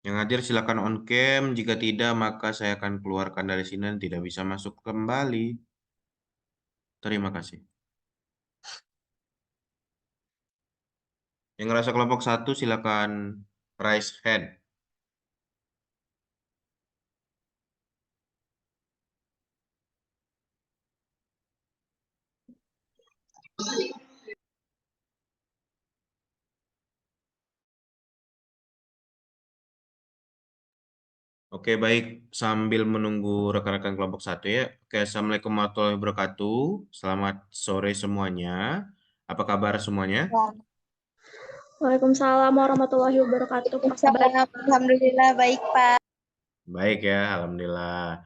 Yang hadir silakan on cam, jika tidak maka saya akan keluarkan dari sini dan tidak bisa masuk kembali. Terima kasih. Yang ngerasa kelompok 1 silakan raise hand. Oke, baik. Sambil menunggu rekan-rekan kelompok 1 ya. Oke, Assalamualaikum warahmatullahi wabarakatuh. Selamat sore semuanya. Apa kabar semuanya? Waalaikumsalam warahmatullahi wabarakatuh. Apa kabar? Alhamdulillah baik, Pak. Baik ya, Alhamdulillah.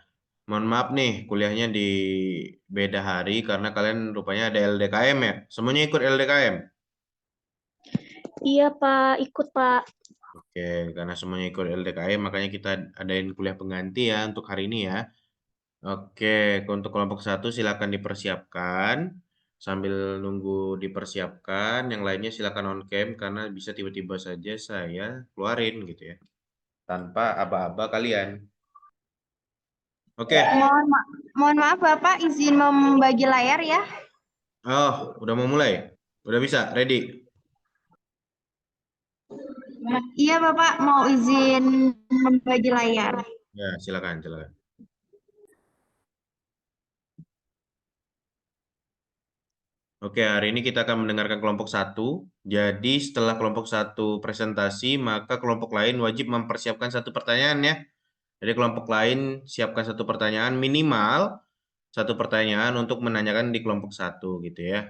Mohon maaf nih, kuliahnya di beda hari karena kalian rupanya ada LDKM ya. Semuanya ikut LDKM? Iya, Pak. Ikut, Pak. Oke, karena semuanya ikut LDKM, makanya kita adain kuliah pengganti ya untuk hari ini ya. Oke, untuk kelompok 1 silakan dipersiapkan. Sambil nunggu dipersiapkan, yang lainnya silakan on cam karena bisa tiba-tiba saja saya keluarin gitu ya. Tanpa aba-aba kalian. Oke. Mohon maaf Bapak, izin membagi layar ya. Oh, udah mau mulai? Udah bisa? Ready? Iya Bapak, mau izin membagi layar. Ya, silakan, silakan. Oke, hari ini kita akan mendengarkan kelompok 1. Jadi setelah kelompok 1 presentasi, maka kelompok lain wajib mempersiapkan satu pertanyaan ya. Jadi kelompok lain siapkan satu pertanyaan, minimal satu pertanyaan untuk menanyakan di kelompok 1 gitu ya.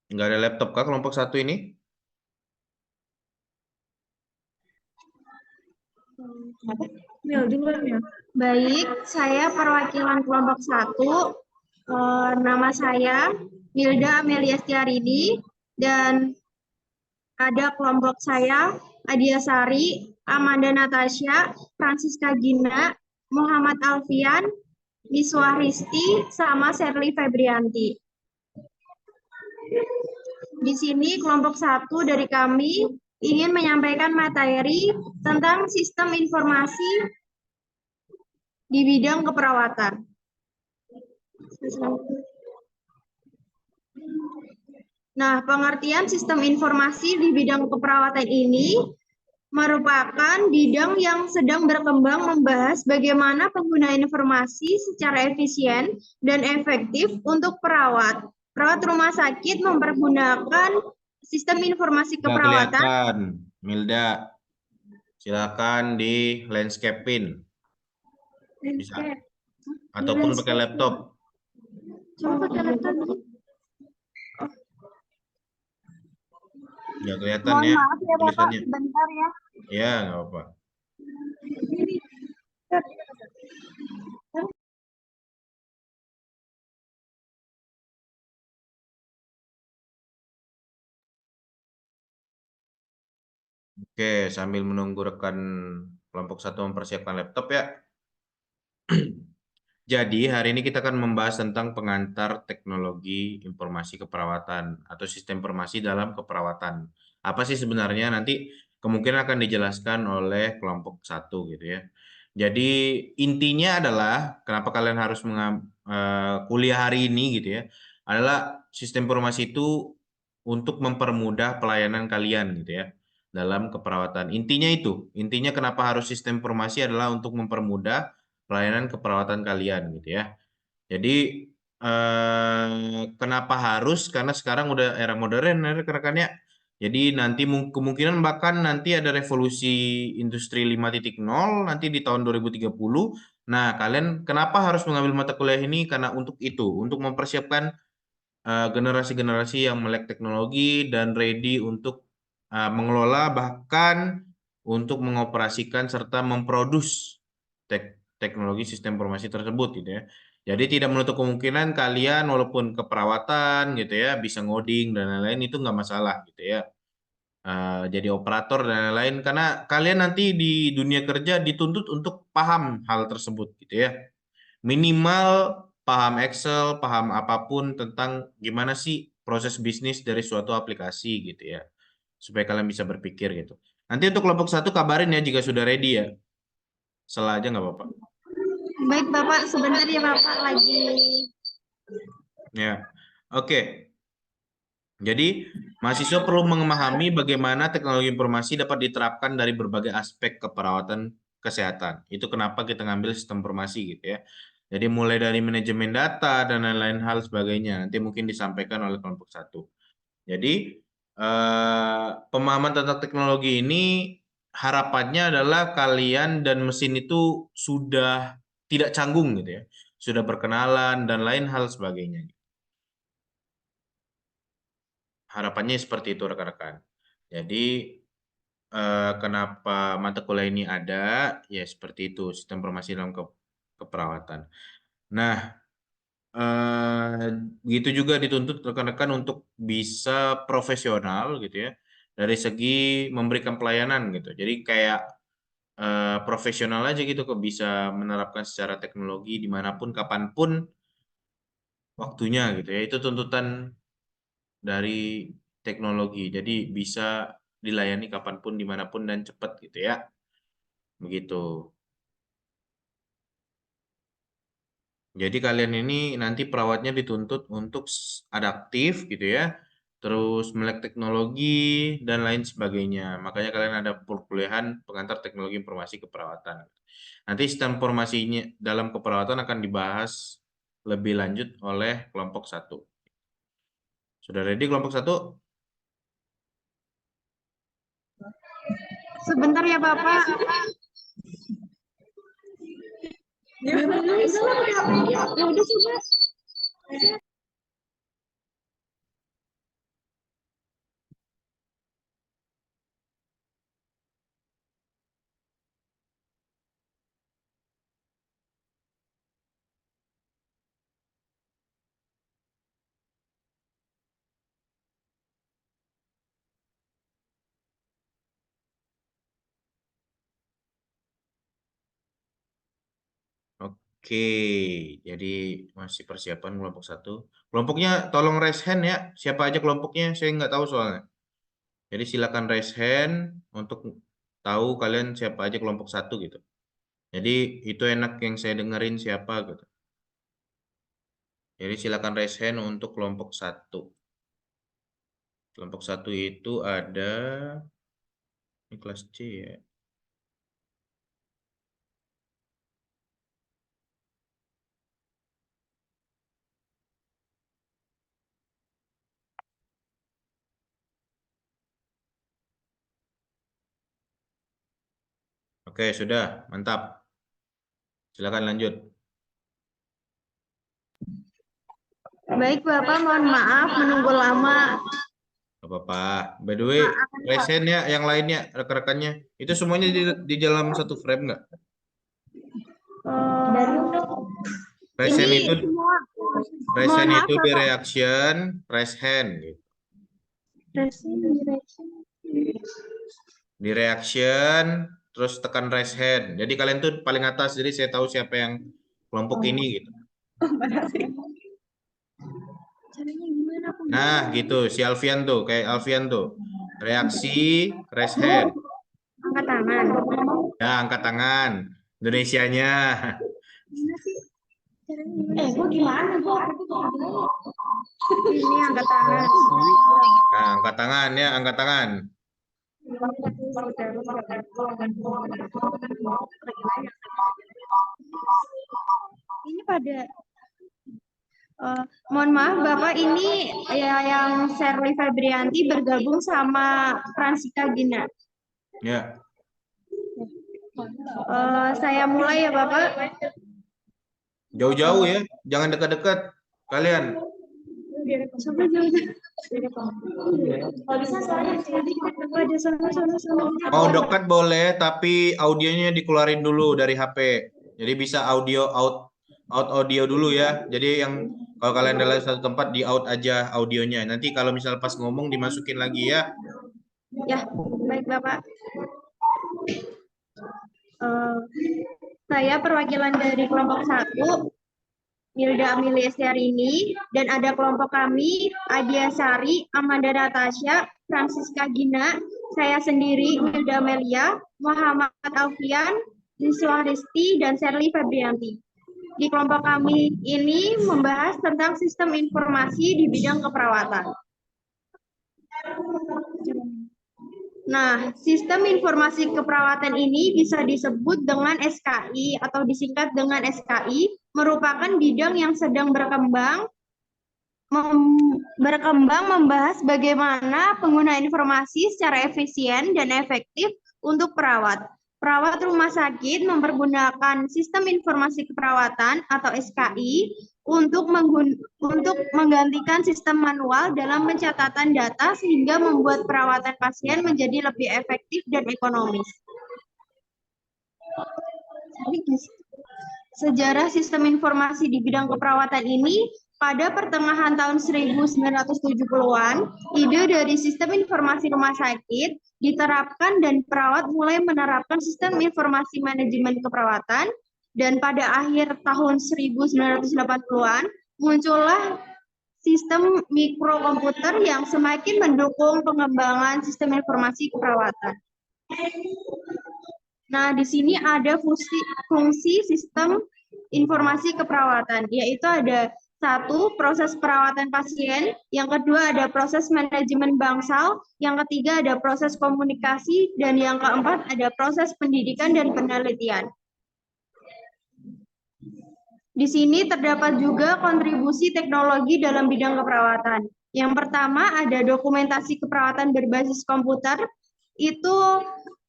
Nggak ada laptop kah kelompok 1 ini? Baik, saya perwakilan kelompok 1. Nama saya Milda Amelia Stiarini dan ada kelompok saya Adia Sari, Amanda Natasha, Francisca Gina, Muhammad Alfian, Miswa Risti, sama Sherly Febrianti. Di sini kelompok 1 dari kami ingin menyampaikan materi tentang sistem informasi di bidang keperawatan. Nah, pengertian sistem informasi di bidang keperawatan ini merupakan bidang yang sedang berkembang membahas bagaimana penggunaan informasi secara efisien dan efektif untuk perawat. Perawat rumah sakit mempergunakan sistem informasi Nggak keperawatan. kelihatan, Milda. Silakan di landscape-in. Bisa. Ataupun pakai laptop. Coba pakai laptop. Nggak kelihatan Mohon ya maaf ya Bapak, tulisannya. bentar ya. Ya, nggak apa-apa. Oke, sambil menunggu rekan kelompok 1 mempersiapkan laptop ya. Jadi hari ini kita akan membahas tentang pengantar teknologi informasi keperawatan atau sistem informasi dalam keperawatan. Apa sih sebenarnya nanti kemungkinan akan dijelaskan oleh kelompok 1 gitu ya. Jadi intinya adalah kenapa kalian harus kuliah hari ini gitu ya, adalah sistem informasi itu untuk mempermudah pelayanan kalian gitu ya dalam keperawatan. Intinya kenapa harus sistem informasi adalah untuk mempermudah pelayanan keperawatan kalian gitu ya. Jadi kenapa harus? Karena sekarang udah era modern ya rekan-rekan ya. Jadi nanti kemungkinan bahkan nanti ada revolusi industri 5.0 nanti di tahun 2030. Nah, kalian kenapa harus mengambil mata kuliah ini? Karena untuk itu, untuk mempersiapkan generasi-generasi yang melek teknologi dan ready untuk mengelola bahkan untuk mengoperasikan serta memproduksi teknologi sistem informasi tersebut gitu ya. Jadi tidak menutup kemungkinan kalian walaupun keperawatan gitu ya bisa ngoding dan lain-lain itu nggak masalah gitu ya. Jadi operator dan lain-lain karena kalian nanti di dunia kerja dituntut untuk paham hal tersebut gitu ya. Minimal paham Excel, paham apapun tentang gimana sih proses bisnis dari suatu aplikasi gitu ya. Supaya kalian bisa berpikir gitu. Nanti untuk kelompok 1 kabarin ya jika sudah ready ya. Salah aja nggak apa-apa. Baik Bapak, sebentar ya Bapak lagi. Ya, oke. Jadi, mahasiswa perlu memahami bagaimana teknologi informasi dapat diterapkan dari berbagai aspek keperawatan kesehatan. Itu kenapa kita ngambil sistem informasi gitu ya. Jadi mulai dari manajemen data dan lain-lain hal sebagainya. Nanti mungkin disampaikan oleh kelompok 1. Jadi, pemahaman tentang teknologi ini harapannya adalah kalian dan mesin itu sudah tidak canggung gitu ya. Sudah berkenalan dan lain hal sebagainya. Harapannya seperti itu rekan-rekan. Jadi kenapa mata kuliah ini ada? Ya seperti itu sistem informasi dalam keperawatan. Nah, begitu juga dituntut rekan-rekan untuk bisa profesional gitu ya dari segi memberikan pelayanan gitu. Jadi kayak profesional aja gitu kok bisa menerapkan secara teknologi dimanapun kapanpun waktunya gitu ya. Itu tuntutan dari teknologi. Jadi bisa dilayani kapanpun, dimanapun, dan cepat gitu ya. Begitu. Jadi kalian ini nanti perawatnya dituntut untuk adaptif gitu ya. Terus melek teknologi dan lain sebagainya. Makanya kalian ada perkuliahan pengantar teknologi informasi keperawatan. Nanti sistem informasinya dalam keperawatan akan dibahas lebih lanjut oleh kelompok 1. Sudah ready kelompok 1? Sebentar ya Bapak. Ya udah coba. Oke, jadi masih persiapan kelompok 1. Kelompoknya tolong raise hand ya. Siapa aja kelompoknya? Saya nggak tahu soalnya. Jadi silakan raise hand untuk tahu kalian siapa aja kelompok 1 gitu. Jadi itu enak yang saya dengerin siapa gitu. Jadi silakan raise hand untuk kelompok 1. Kelompok 1 itu ada ini kelas C ya. Oke, sudah, mantap. Silakan lanjut. Baik Bapak, mohon maaf menunggu lama. Gak apa-apa. By the way, raise hand ya yang lainnya, rekan-rekannya. Itu semuanya di dalam satu frame nggak? Raise hand Ini itu semua. raise Mohon hand maaf itu di Bapak. reaction, raise hand gitu. Di reaction, terus tekan raise hand. Jadi kalian tuh paling atas, jadi saya tahu siapa yang kelompok ini gitu. Caranya gimana? Nah, gitu. Si Alfian tuh, kayak Alfian tuh. Reaksi, raise hand. Angkat tangan. Ya, angkat tangan. Indonesianya. Gimana sih? Caranya gimana? Gua gimana? Ini angkat tangan. Nah, angkat tangan ya, angkat tangan. Ini pada mohon maaf Bapak, ini ya yang Sherly Febrianti bergabung sama Fransika Gina. Ya. Saya mulai ya Bapak. Jauh-jauh ya, jangan dekat-dekat kalian. Coba jauh. Kalau bisa suaranya ada sana. Mau dekat boleh, tapi audionya dikeluarin dulu dari HP. Jadi bisa out audio dulu ya. Jadi yang kalau kalian dalam satu tempat di out aja audionya. Nanti kalau misal pas ngomong dimasukin lagi ya. Ya, baik Bapak. Saya perwakilan dari kelompok 1. Milda Amelia Estiarini, dan ada kelompok kami, Adia Sari, Amanda Natasha, Francisca Gina, saya sendiri, Milda Amelia, Muhammad Alfian, Riswa Risti, dan Sherly Febrianti. Di kelompok kami ini membahas tentang sistem informasi di bidang keperawatan. Nah, sistem informasi keperawatan ini bisa disebut dengan SKI atau disingkat dengan SKI, merupakan bidang yang sedang berkembang membahas bagaimana penggunaan informasi secara efisien dan efektif untuk perawat. Perawat rumah sakit mempergunakan sistem informasi keperawatan atau SKI untuk menggantikan sistem manual dalam pencatatan data sehingga membuat perawatan pasien menjadi lebih efektif dan ekonomis. Sejarah sistem informasi di bidang keperawatan ini, pada pertengahan tahun 1970-an, ide dari sistem informasi rumah sakit diterapkan dan perawat mulai menerapkan sistem informasi manajemen keperawatan, dan pada akhir tahun 1980-an muncullah sistem mikrokomputer yang semakin mendukung pengembangan sistem informasi keperawatan. Nah, di sini ada fungsi sistem informasi keperawatan, yaitu ada satu, proses perawatan pasien, yang kedua ada proses manajemen bangsal, yang ketiga ada proses komunikasi, dan yang keempat ada proses pendidikan dan penelitian. Di sini terdapat juga kontribusi teknologi dalam bidang keperawatan. Yang pertama ada dokumentasi keperawatan berbasis komputer, itu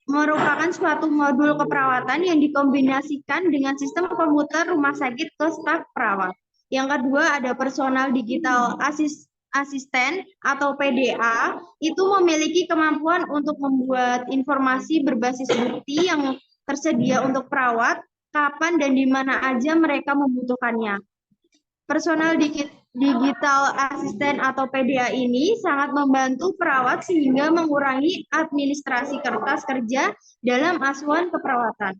merupakan suatu modul keperawatan yang dikombinasikan dengan sistem komputer rumah sakit ke staf perawat. Yang kedua ada personal digital asisten atau PDA, itu memiliki kemampuan untuk membuat informasi berbasis bukti yang tersedia untuk perawat, kapan dan di mana aja mereka membutuhkannya. Personal digital asisten atau PDA ini sangat membantu perawat sehingga mengurangi administrasi kertas kerja dalam asuhan keperawatan.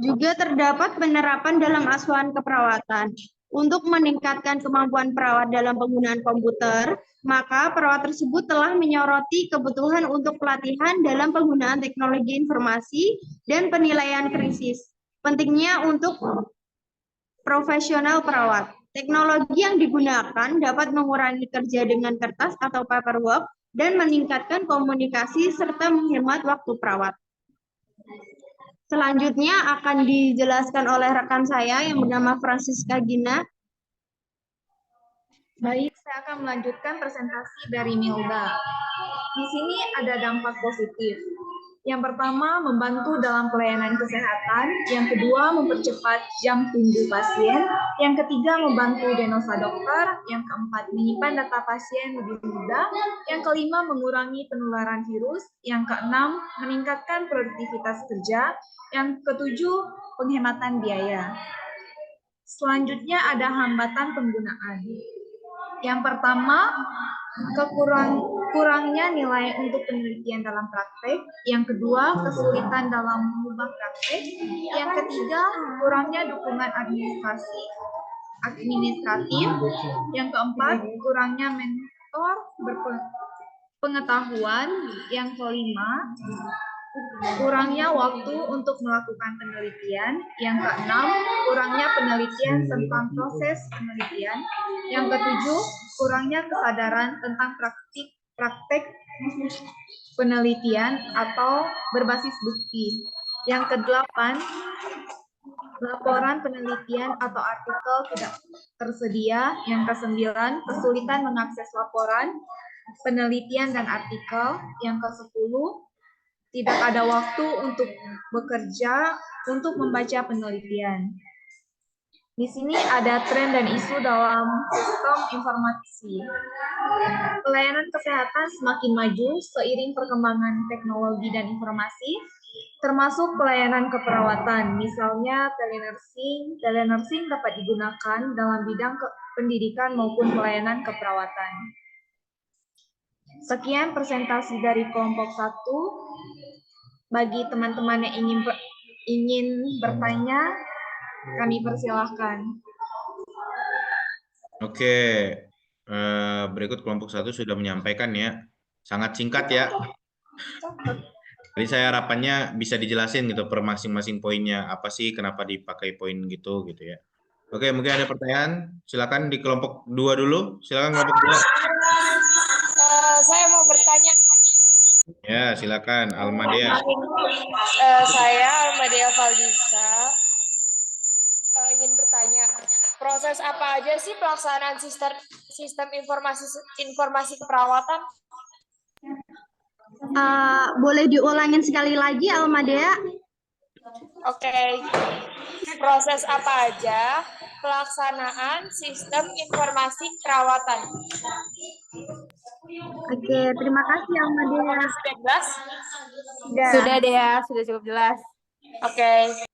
Juga terdapat penerapan dalam asuhan keperawatan. Untuk meningkatkan kemampuan perawat dalam penggunaan komputer, maka perawat tersebut telah menyoroti kebutuhan untuk pelatihan dalam penggunaan teknologi informasi dan penilaian krisis. Pentingnya untuk profesional perawat. Teknologi yang digunakan dapat mengurangi kerja dengan kertas atau paperwork dan meningkatkan komunikasi serta menghemat waktu perawat. Selanjutnya akan dijelaskan oleh rekan saya yang bernama Francisca Gina. Baik, saya akan melanjutkan presentasi dari Milda. Di sini ada dampak positif. Yang pertama, membantu dalam pelayanan kesehatan. Yang kedua, mempercepat jam tunggu pasien. Yang ketiga, membantu diagnosa dokter. Yang keempat, menyimpan data pasien lebih mudah. Yang kelima, mengurangi penularan virus. Yang keenam, meningkatkan produktivitas kerja. Yang ketujuh, penghematan biaya. Selanjutnya ada hambatan penggunaan. Yang pertama, kurangnya nilai untuk penelitian dalam praktek. Yang kedua, kesulitan dalam mengubah praktek. Yang ketiga, kurangnya dukungan administratif. Yang keempat, kurangnya mentor berpengetahuan. Yang kelima, kurangnya waktu untuk melakukan penelitian. Yang keenam, kurangnya penelitian tentang proses penelitian. Yang ketujuh, kurangnya kesadaran tentang praktek penelitian atau berbasis bukti. Yang kedelapan, laporan penelitian atau artikel tidak tersedia. Yang kesembilan, kesulitan mengakses laporan, penelitian, dan artikel. Yang kesepuluh, tidak ada waktu untuk bekerja untuk membaca penelitian. Di sini ada tren dan isu dalam sistem informasi. Pelayanan kesehatan semakin maju seiring perkembangan teknologi dan informasi, termasuk pelayanan keperawatan. Misalnya telenursing. Telenursing dapat digunakan dalam bidang pendidikan maupun pelayanan keperawatan. Sekian presentasi dari kelompok 1. Bagi teman-teman yang ingin bertanya, Kami persilahkan. Oke, berikut kelompok 1 sudah menyampaikan ya. Sangat singkat ya. Jadi saya harapannya bisa dijelasin gitu per masing-masing poinnya. Apa sih, kenapa dipakai poin gitu ya. Oke, mungkin ada pertanyaan. Silakan di kelompok 2 dulu. Silakan kelompok 2. Saya mau bertanya. Ya, silakan Almadea. Saya Almadea Valdisa ingin bertanya, proses apa aja sih pelaksanaan sistem informasi keperawatan? Boleh diulangin sekali lagi, Almadea? Oke. Proses apa aja pelaksanaan sistem informasi keperawatan? Oke, terima kasih, Almadea. Sudah jelas? Sudah deh ya, sudah cukup jelas. Oke.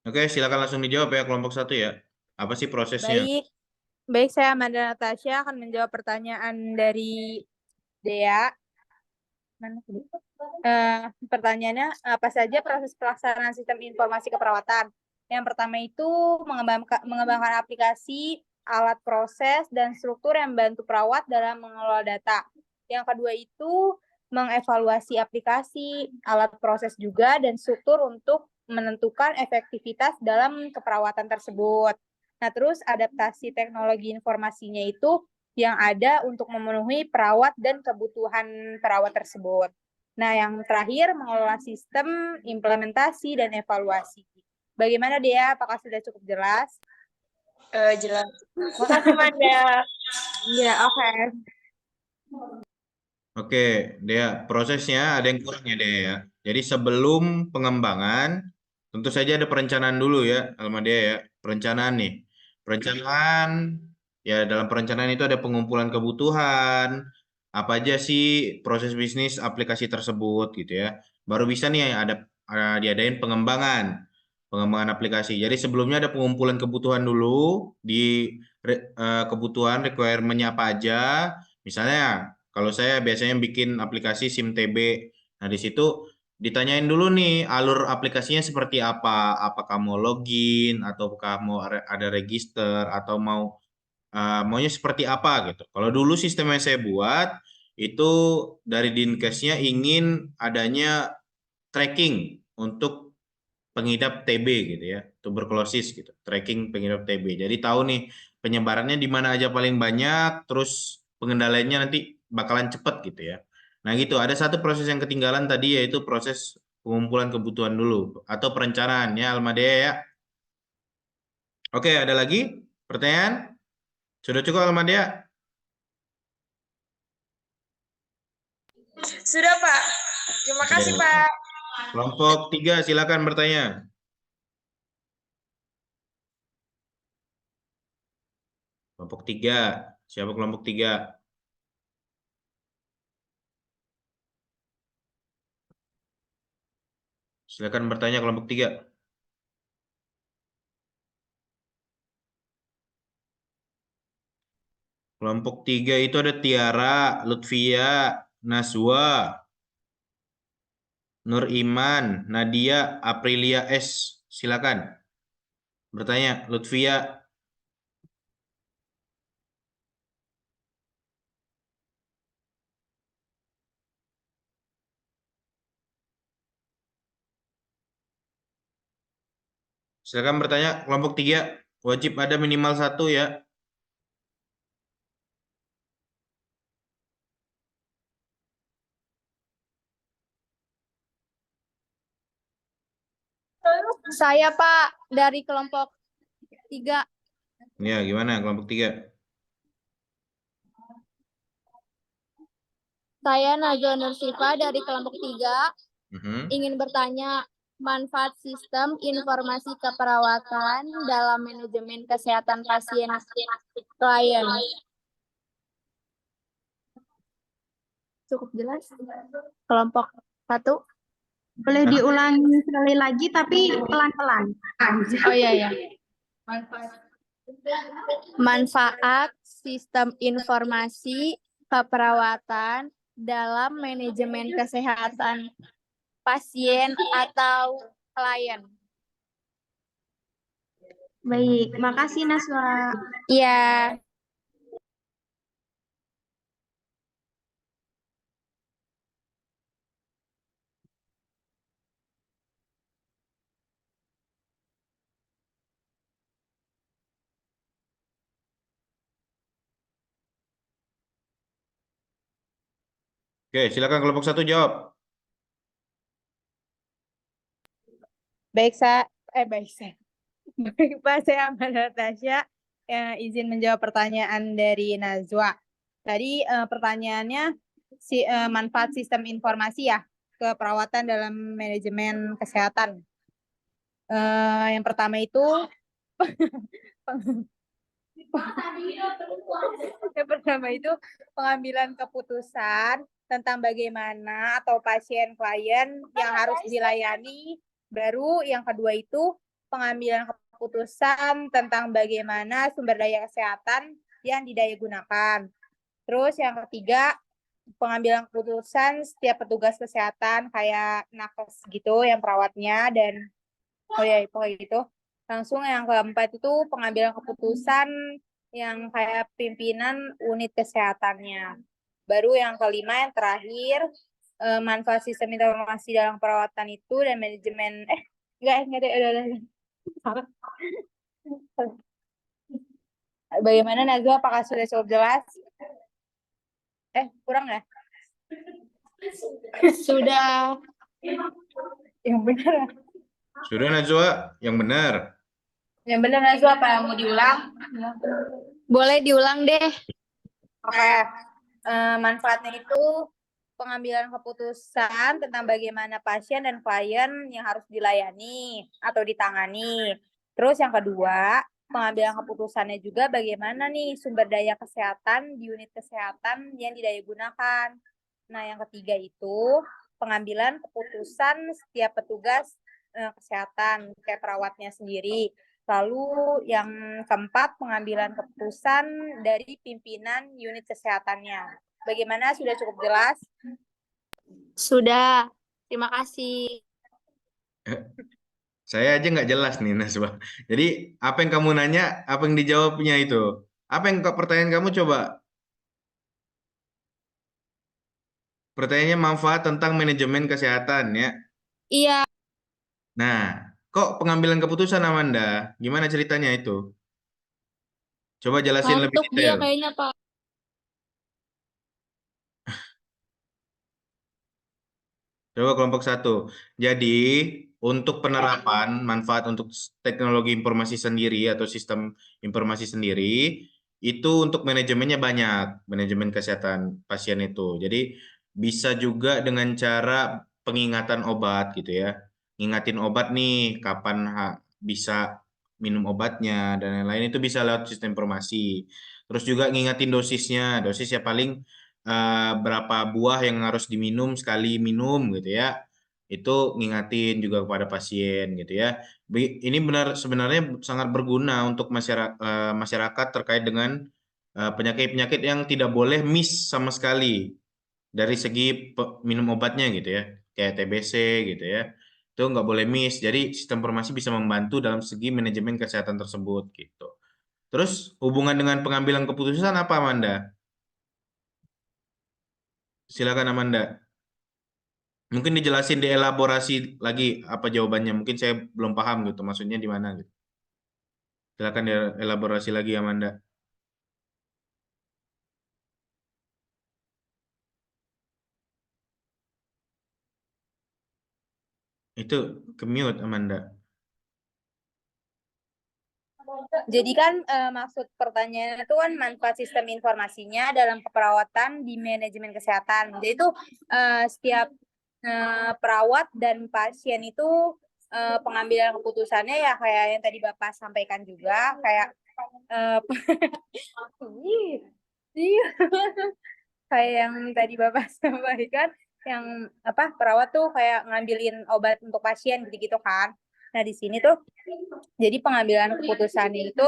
Oke, silakan langsung dijawab ya kelompok 1 ya. Apa sih prosesnya? Baik, saya Amanda Natasha akan menjawab pertanyaan dari Dea. Pertanyaannya, apa saja proses pelaksanaan sistem informasi keperawatan? Yang pertama itu mengembangkan aplikasi, alat proses, dan struktur yang membantu perawat dalam mengelola data. Yang kedua itu mengevaluasi aplikasi, alat proses juga, dan struktur untuk menentukan efektivitas dalam keperawatan tersebut. Nah, terus adaptasi teknologi informasinya itu yang ada untuk memenuhi perawat dan kebutuhan perawat tersebut. Nah, yang terakhir mengelola sistem, implementasi, dan evaluasi. Bagaimana Dea? Apakah sudah cukup jelas? Jelas. Makasih, Manda. Iya, oke. Oke, Dea, prosesnya ada yang kurang ya, Dea ya. Jadi sebelum pengembangan, tentu saja ada perencanaan dulu ya, Almadea ya. Perencanaan nih. Perencanaan, ya dalam perencanaan itu ada pengumpulan kebutuhan, apa aja sih proses bisnis aplikasi tersebut gitu ya. Baru bisa nih diadain pengembangan aplikasi. Jadi sebelumnya ada pengumpulan kebutuhan dulu, kebutuhan requirement-nya apa aja. Misalnya, kalau saya biasanya bikin aplikasi SIM-TB. Nah, di situ ditanyain dulu nih alur aplikasinya seperti apa. Apakah mau login, ataukah mau ada register, atau maunya seperti apa gitu. Kalau dulu sistem yang saya buat, itu dari Dinkesnya ingin adanya tracking untuk pengidap TB gitu ya, tuberkulosis gitu, tracking pengidap TB. Jadi tahu nih penyebarannya di mana aja paling banyak, terus pengendaliannya nanti bakalan cepet gitu ya. Nah gitu, ada satu proses yang ketinggalan tadi yaitu proses pengumpulan kebutuhan dulu atau perencanaan ya Almadea ya. Oke, ada lagi pertanyaan? Sudah cukup Almadea? Sudah, Pak. Terima kasih, Oke. Pak. Kelompok 3 silakan bertanya. Kelompok 3, siapa kelompok 3? Silakan bertanya kelompok 3. Kelompok 3 itu ada Tiara, Lutfia, Naswa, Nur Iman, Nadia, Aprilia S. Silakan bertanya, Lutfia. Silakan bertanya, kelompok 3 wajib ada minimal 1 ya. Saya Pak dari kelompok 3. Ya, gimana kelompok 3? Saya Najwa Nursifa dari kelompok 3 Mhm. ingin bertanya manfaat sistem informasi keperawatan dalam manajemen kesehatan pasien klien. Cukup jelas? Kelompok 1. Boleh diulangi sekali lagi, tapi pelan-pelan. Oh iya. Manfaat sistem informasi keperawatan dalam manajemen kesehatan pasien atau klien? Baik, makasih Naswa. Iya. Oke, silakan kelompok 1 jawab. Baik, saya. Baik, Pak, saya Amanda Tasya. Izin menjawab pertanyaan dari Najwa. Tadi pertanyaannya manfaat sistem informasi ya keperawatan dalam manajemen kesehatan. Yang pertama itu pengambilan keputusan tentang bagaimana atau pasien klien yang harus dilayani. Baru yang kedua itu pengambilan keputusan tentang bagaimana sumber daya kesehatan yang didayagunakan. Terus yang ketiga, pengambilan keputusan setiap petugas kesehatan kayak nakes gitu yang perawatnya dan pokoknya gitu. Langsung yang keempat itu pengambilan keputusan yang kayak pimpinan unit kesehatannya. Baru yang kelima yang terakhir manfaat sistem informasi dalam perawatan itu dan manajemen enggak udah. Bagaimana Najwa, apakah sudah cukup jelas? Kurang ya? Sudah. Yang benar. Sudah Najwa, yang benar. Yang benar Najwa, apa yang mau diulang? Boleh diulang deh. Oke. Manfaatnya itu pengambilan keputusan tentang bagaimana pasien dan klien yang harus dilayani atau ditangani. Terus yang kedua, pengambilan keputusannya juga bagaimana nih sumber daya kesehatan di unit kesehatan yang didayagunakan. Nah, yang ketiga itu pengambilan keputusan setiap petugas kesehatan, kayak perawatnya sendiri. Lalu yang keempat, pengambilan keputusan dari pimpinan unit kesehatannya. Bagaimana? Sudah cukup jelas? Sudah. Terima kasih. Saya aja nggak jelas nih Najwa. Jadi apa yang kamu nanya, apa yang dijawabnya itu? Apa yang pertanyaan kamu coba? Pertanyaannya manfaat tentang manajemen kesehatan ya. Iya, Nah, kok pengambilan keputusan Amanda? Gimana ceritanya itu? Coba jelasin lebih ngantuk dia detail. kayaknya, Pak. Coba kelompok 1. Jadi, untuk penerapan manfaat untuk teknologi informasi sendiri atau sistem informasi sendiri, itu untuk manajemennya banyak, manajemen kesehatan pasien itu. Jadi, bisa juga dengan cara pengingatan obat gitu ya. Ngingatin obat nih, kapan bisa minum obatnya, dan lain-lain itu bisa lewat sistem informasi. Terus juga ngingatin dosisnya, dosisnya paling berapa buah yang harus diminum sekali minum gitu ya. Itu ngingatin juga kepada pasien gitu ya. Ini benar sebenarnya sangat berguna untuk masyarakat terkait dengan penyakit-penyakit yang tidak boleh miss sama sekali dari segi minum obatnya gitu ya. Kayak TBC gitu ya. Itu nggak boleh miss. Jadi sistem informasi bisa membantu dalam segi manajemen kesehatan tersebut gitu. Terus hubungan dengan pengambilan keputusan apa, Amanda? Silakan Amanda. Mungkin dijelasin dielaborasi lagi apa jawabannya. Mungkin saya belum paham gitu. Maksudnya di mana gitu. Silakan dielaborasi lagi Amanda. Itu ke mute Amanda. Jadi kan maksud pertanyaannya itu kan manfaat sistem informasinya dalam keperawatan di manajemen kesehatan. Jadi itu setiap perawat dan pasien itu pengambilan keputusannya ya kayak yang tadi Bapak sampaikan juga kayak kayak yang tadi Bapak sampaikan yang perawat tuh kayak ngambilin obat untuk pasien gitu-gitu kan. Nah, di sini tuh jadi pengambilan keputusan itu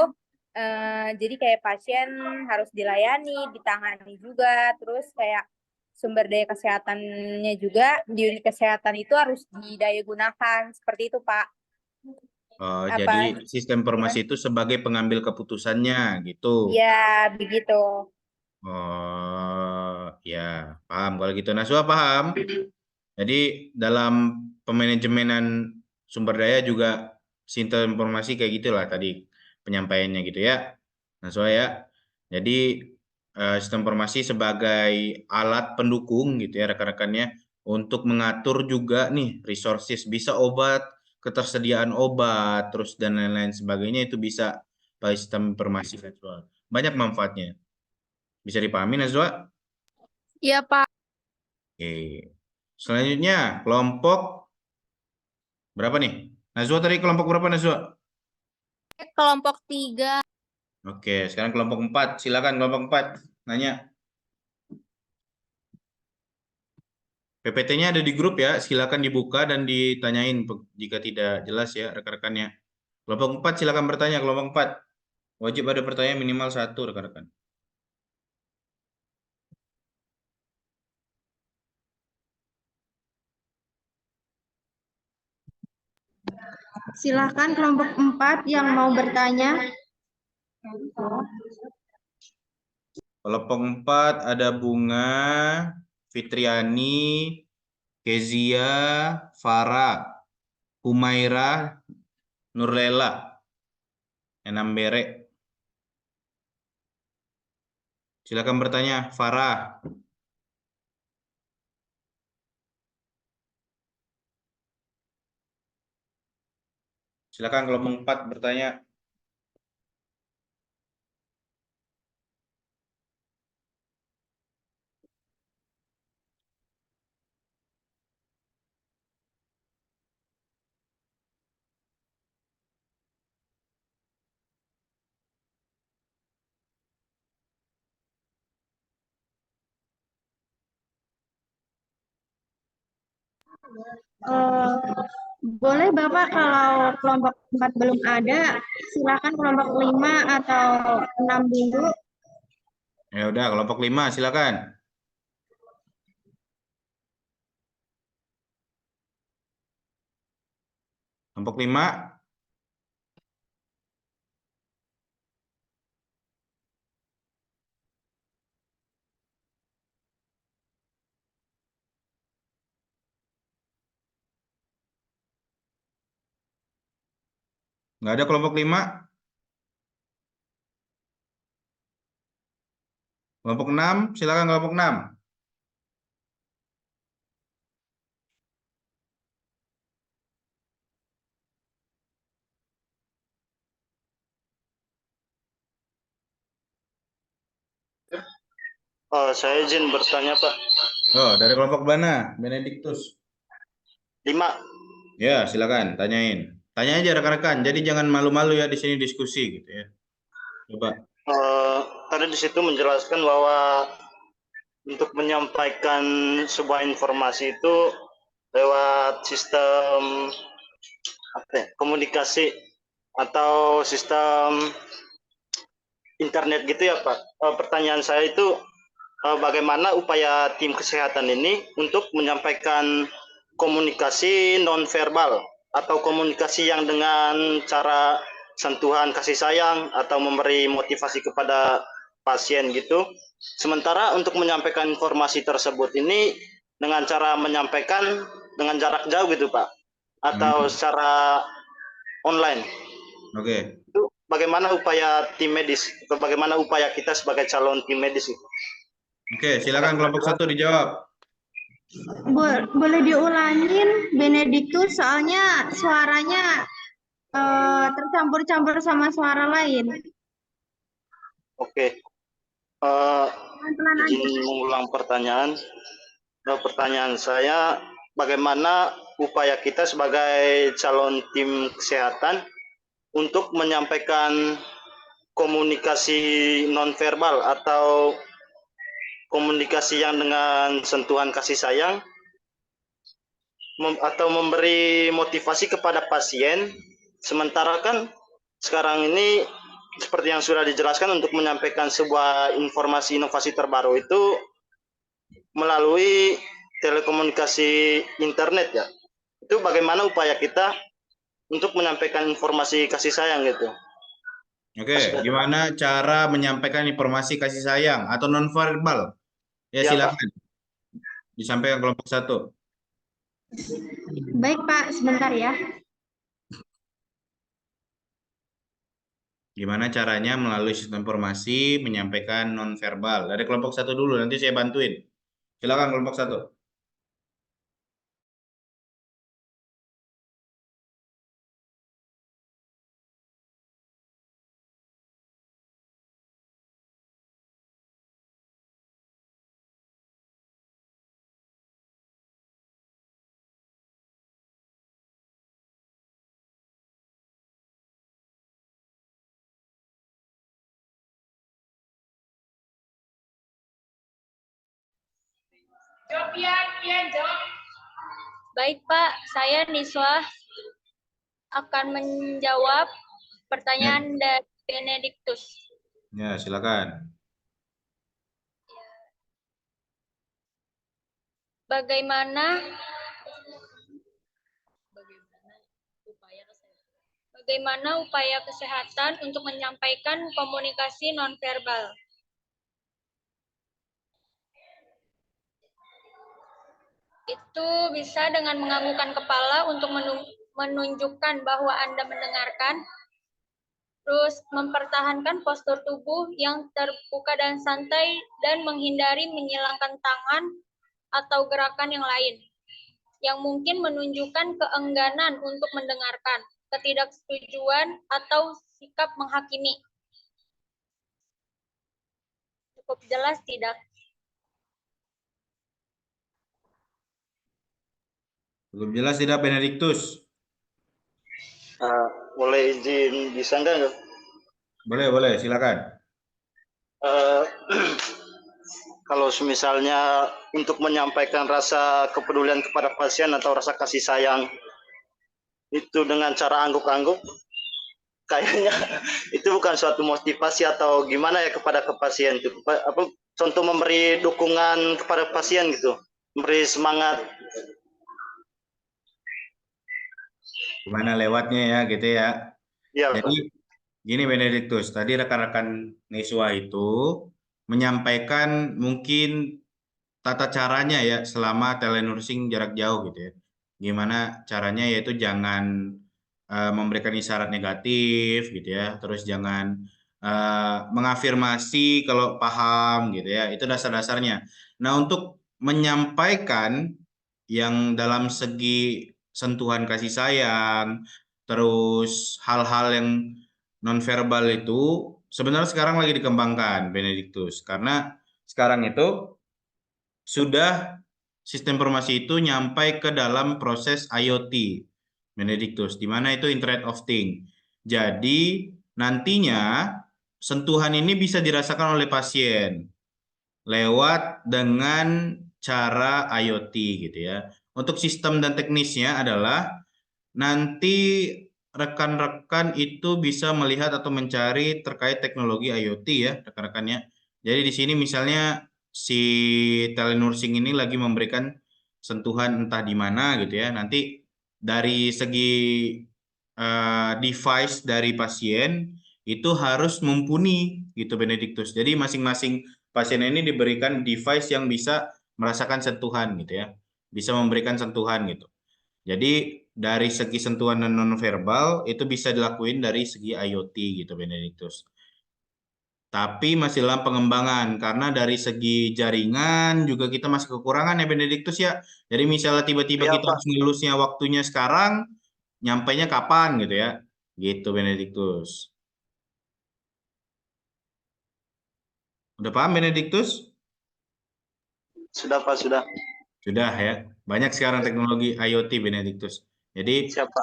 jadi kayak pasien harus dilayani, ditangani juga, terus kayak sumber daya kesehatannya juga di unit kesehatan itu harus didaya gunakan. Seperti itu, Pak. Jadi sistem informasi itu sebagai pengambil keputusannya gitu. Ya, begitu. Oh, ya, paham kalau gitu. Naswa paham. Jadi dalam pemanajemenan sumber daya juga sistem informasi kayak gitulah tadi penyampaiannya gitu ya. Naswa ya. Jadi sistem informasi sebagai alat pendukung gitu ya rekan-rekannya untuk mengatur juga nih resources, bisa obat, ketersediaan obat, terus dan lain-lain sebagainya itu bisa pakai sistem informasi Naswa. Banyak manfaatnya. Bisa dipahami Nazwa? Iya, Pak. Oke. Selanjutnya kelompok berapa nih? Nazwa tadi kelompok berapa Nazwa? Kelompok 3. Oke, sekarang kelompok 4. Silakan kelompok 4. Nanya. PPT-nya ada di grup ya. Silakan dibuka dan ditanyain jika tidak jelas ya rekan-rekannya. Kelompok 4 silakan bertanya. Kelompok 4. Wajib ada pertanyaan minimal 1 rekan-rekan. Silahkan kelompok 4 yang mau bertanya. Kelompok 4 ada Bunga, Fitriani, Kezia, Farah, Humaira, Nurlela, Enam Berek. Silakan bertanya, Farah. Silakan kelompok 4 bertanya. Eh, boleh Bapak kalau kelompok 4 belum ada, silakan kelompok 5 atau 6 dulu. Ya udah, kelompok 5 silakan. Kelompok 5. Nggak ada kelompok 5. Kelompok 6, silakan kelompok 6. Saya izin bertanya, Pak. Oh, dari kelompok mana? Benediktus. 5. Ya, silakan tanyain. Tanya aja rekan-rekan. Jadi jangan malu-malu ya di sini diskusi gitu ya. Coba. Tadi di situ menjelaskan bahwa untuk menyampaikan sebuah informasi itu lewat sistem komunikasi atau sistem internet gitu ya, Pak. Pertanyaan saya itu bagaimana upaya tim kesehatan ini untuk menyampaikan komunikasi nonverbal atau komunikasi yang dengan cara sentuhan kasih sayang atau memberi motivasi kepada pasien gitu. Sementara untuk menyampaikan informasi tersebut ini dengan cara menyampaikan dengan jarak jauh gitu, Pak, atau secara online. Oke. Itu bagaimana upaya tim medis atau bagaimana upaya kita sebagai calon tim medis itu? Oke, silakan kelompok 1 dijawab. Boleh diulangin Benediktus, soalnya suaranya tercampur-campur sama suara lain. Oke. Pelan-pelan aja. Izin mengulang pertanyaan. Pertanyaan saya, bagaimana upaya kita sebagai calon tim kesehatan untuk menyampaikan komunikasi nonverbal atau komunikasi yang dengan sentuhan kasih sayang atau memberi motivasi kepada pasien, sementara kan sekarang ini seperti yang sudah dijelaskan untuk menyampaikan sebuah informasi inovasi terbaru itu melalui telekomunikasi internet ya. Itu bagaimana upaya kita untuk menyampaikan informasi kasih sayang gitu. Oke, gimana cara menyampaikan informasi kasih sayang atau nonverbal? Ya, Ya, Pak. silakan disampaikan kelompok 1. Baik, Pak, sebentar ya. Gimana caranya melalui sistem informasi menyampaikan nonverbal? Dari kelompok 1 dulu, nanti saya bantuin. Silakan kelompok 1. Jawab Ian, jawab. Baik, Pak. Saya Niswa akan menjawab pertanyaan dari Benediktus. Ya, silakan. Bagaimana upaya kesehatan untuk menyampaikan komunikasi nonverbal? Itu bisa dengan menganggukkan kepala untuk menunjukkan bahwa Anda mendengarkan, terus mempertahankan postur tubuh yang terbuka dan santai, dan menghindari menyilangkan tangan atau gerakan yang lain, yang mungkin menunjukkan keengganan untuk mendengarkan, ketidaksetujuan, atau sikap menghakimi. Cukup jelas tidak? Belum jelas tidak, Benediktus? Boleh izin bisa enggak? Boleh, silakan. Kalau misalnya untuk menyampaikan rasa kepedulian kepada pasien atau rasa kasih sayang itu dengan cara angguk-angguk, kayaknya itu bukan suatu motivasi atau gimana ya kepada pasien itu. Contoh memberi dukungan kepada pasien gitu, memberi semangat. Gimana lewatnya ya, gitu ya. Ya, Jadi, gini Benediktus, tadi rekan-rekan Niswa itu menyampaikan mungkin tata caranya ya selama telenursing jarak jauh gitu ya. Gimana caranya yaitu jangan memberikan isyarat negatif gitu ya. Terus jangan mengafirmasi kalau paham gitu ya. Itu dasar-dasarnya. Nah, untuk menyampaikan yang dalam segi sentuhan kasih sayang, terus hal-hal yang nonverbal itu sebenarnya sekarang lagi dikembangkan Benediktus, karena sekarang itu sudah sistem informasi itu nyampai ke dalam proses IoT, Benediktus, di mana itu Internet of Things. Jadi nantinya sentuhan ini bisa dirasakan oleh pasien lewat dengan cara IoT gitu ya. Untuk sistem dan teknisnya adalah nanti rekan-rekan itu bisa melihat atau mencari terkait teknologi IoT ya, rekan-rekannya. Jadi di sini misalnya si telenursing ini lagi memberikan sentuhan entah di mana gitu ya. Nanti dari segi device dari pasien itu harus mumpuni gitu Benediktus. Jadi masing-masing pasien ini diberikan device yang bisa merasakan sentuhan gitu ya. Bisa memberikan sentuhan gitu. Jadi dari segi sentuhan dan nonverbal itu bisa dilakuin dari segi IoT gitu Benediktus. Tapi masih dalam pengembangan karena dari segi jaringan juga kita masih kekurangan ya Benediktus ya. Jadi misalnya tiba-tiba ya kita Pak. harus ngelusnya waktunya sekarang, nyampainya kapan gitu ya. Gitu Benediktus. Udah paham Benediktus? Sudah Pak, sudah. Sudah ya. Banyak sekarang teknologi IoT Benediktus. Jadi Siapa?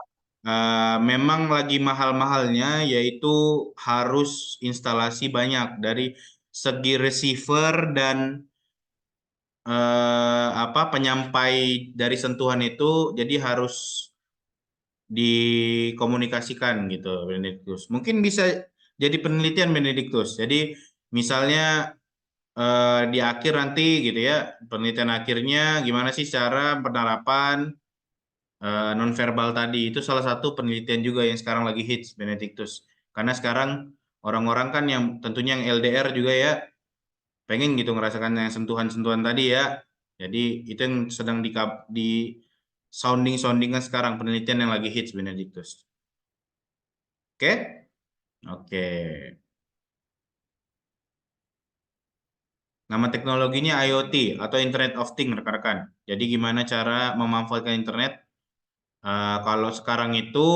memang lagi mahal-mahalnya yaitu harus instalasi banyak dari segi receiver dan penyampai dari sentuhan itu jadi harus dikomunikasikan gitu Benediktus. Mungkin bisa jadi penelitian Benediktus. Jadi misalnya di akhir nanti gitu ya, penelitian akhirnya gimana sih cara penerapan nonverbal tadi. Itu salah satu penelitian juga yang sekarang lagi hits, Benedictus. Karena sekarang orang-orang kan yang tentunya yang LDR juga ya, pengen gitu ngerasakan yang sentuhan-sentuhan tadi ya. Jadi itu yang sedang di sounding-soundingan sekarang, penelitian yang lagi hits, Benedictus. Oke? Oke. Nama teknologinya IoT atau Internet of Things, rekan-rekan. Jadi gimana cara memanfaatkan internet? Kalau sekarang itu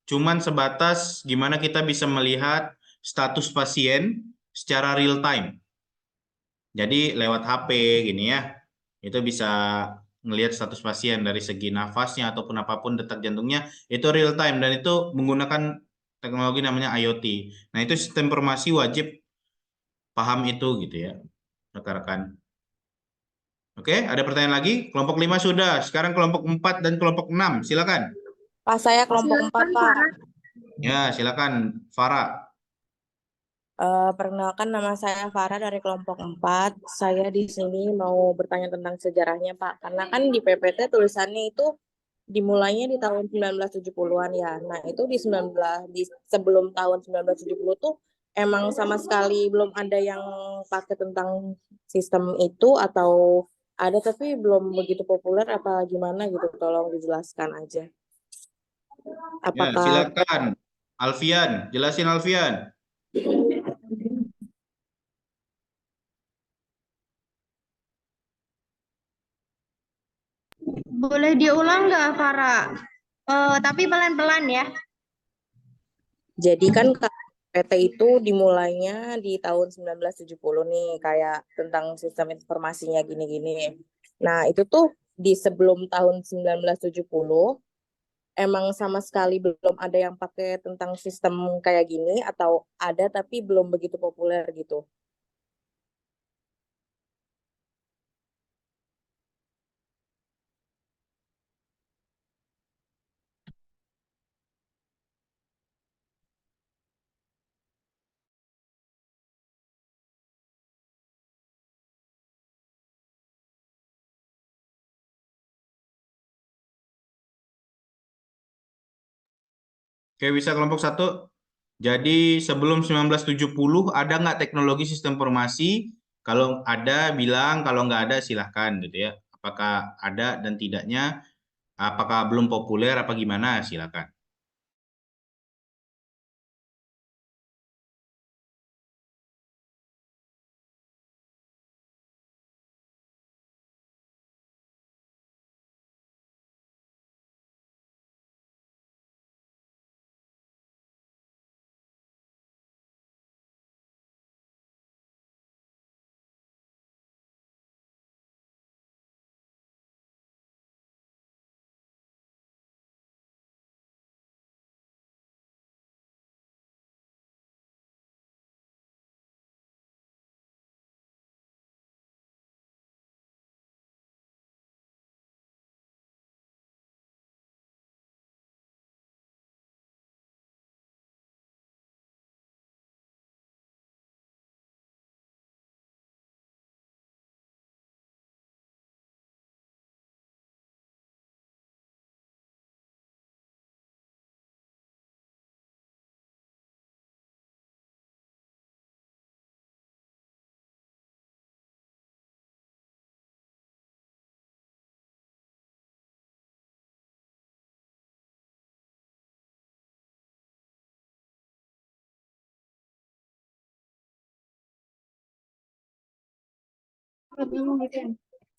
cuman sebatas gimana kita bisa melihat status pasien secara real time. Jadi lewat HP gini ya, itu bisa ngelihat status pasien dari segi nafasnya ataupun apapun detak jantungnya, itu real time dan itu menggunakan teknologi namanya IoT. Nah, itu sistem informasi wajib paham itu gitu ya, rekan-rekan. Oke, ada pertanyaan lagi? Kelompok 5 sudah, sekarang kelompok 4 dan kelompok 6, silakan. Pak, saya kelompok 4, Silakan, Pak. Farah. Ya, silakan Farah. Perkenalkan, nama saya Farah dari kelompok 4. Saya di sini mau bertanya tentang sejarahnya, Pak. Karena kan di PPT tulisannya itu dimulainya di tahun 1970-an ya. Nah, itu sebelum tahun 1970 tuh emang sama sekali belum ada yang pakai tentang sistem itu, atau ada tapi belum begitu populer apa gimana gitu. Tolong dijelaskan aja. Ya, Apakah silakan. Alfian, jelasin Alfian. Boleh diulang nggak, Farah? Tapi pelan-pelan ya. Jadi kan PT itu dimulainya di tahun 1970 nih, kayak tentang sistem informasinya gini-gini. Nah, itu tuh di sebelum tahun 1970 emang sama sekali belum ada yang pakai tentang sistem kayak gini, atau ada tapi belum begitu populer gitu. Oke, bisa kelompok 1. Jadi sebelum 1970 ada nggak teknologi sistem informasi? Kalau ada bilang, kalau nggak ada silahkan gitu ya. Apakah ada dan tidaknya, apakah belum populer apa gimana, silakan.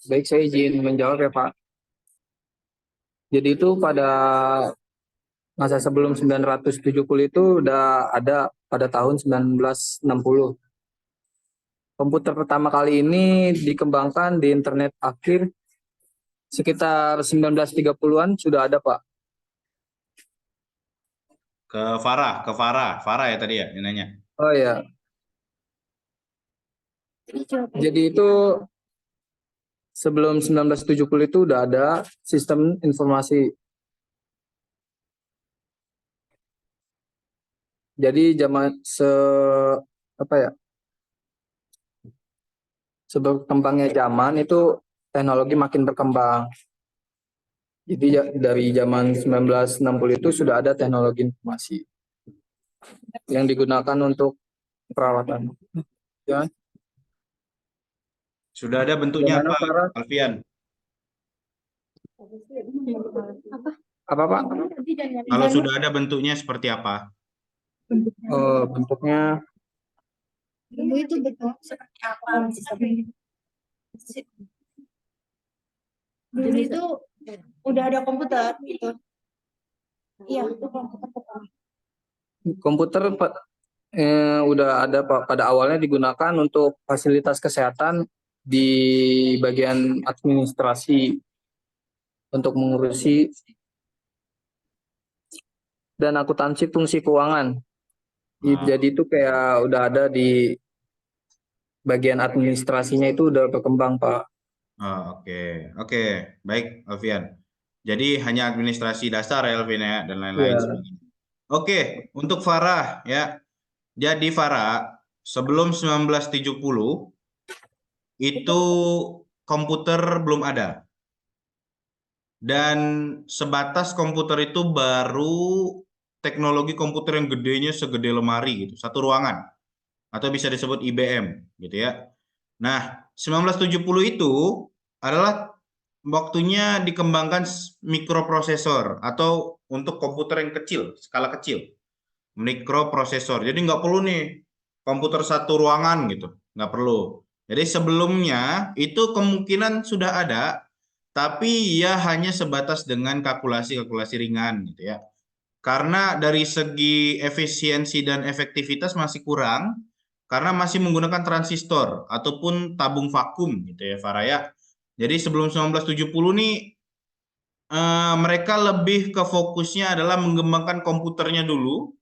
Baik, saya izin menjawab ya Pak. Jadi itu pada masa sebelum 970 itu udah ada pada tahun 1960. Komputer pertama kali ini dikembangkan di internet akhir sekitar 1930-an sudah ada Pak. Ke Farah ya tadi ya, yang nanya. Oh ya, jadi itu sebelum 1970 itu udah ada sistem informasi. Jadi zaman apa ya? Berkembangnya zaman itu teknologi makin berkembang. Jadi dari zaman 1960 itu sudah ada teknologi informasi yang digunakan untuk perawatan. Ya. Sudah ada bentuknya Gimana, apa, Farah? Alfian? Apa, Pak? Kalau sudah ada bentuknya seperti apa? Bentuknya Dulu itu bentuk seperti apa? Dulu itu udah ada komputer gitu. Iya, itu komputer pertama. komputer Pak, udah ada Pak. Pada awalnya digunakan untuk fasilitas kesehatan di bagian administrasi untuk mengurusi dan akuntansi fungsi keuangan. Jadi itu kayak udah ada di bagian administrasinya itu udah berkembang, Pak. Oke, baik, Alfian. Jadi hanya administrasi dasar ya, Alfian ya, dan lain-lain Iya. sebagainya. Oke, untuk Farah ya. Jadi Farah, sebelum 1970 itu komputer belum ada. Dan sebatas komputer itu baru teknologi komputer yang gedenya segede lemari gitu, satu ruangan. Atau bisa disebut IBM gitu ya. Nah, 1970 itu adalah waktunya dikembangkan mikroprosesor atau untuk komputer yang kecil, skala kecil. Mikroprosesor. Jadi nggak perlu nih komputer satu ruangan gitu, nggak perlu. Jadi sebelumnya itu kemungkinan sudah ada, tapi ya hanya sebatas dengan kalkulasi-kalkulasi ringan gitu ya. Karena dari segi efisiensi dan efektivitas masih kurang, karena masih menggunakan transistor ataupun tabung vakum gitu ya, Farah ya. Jadi sebelum 1970 nih mereka lebih ke fokusnya adalah mengembangkan komputernya dulu.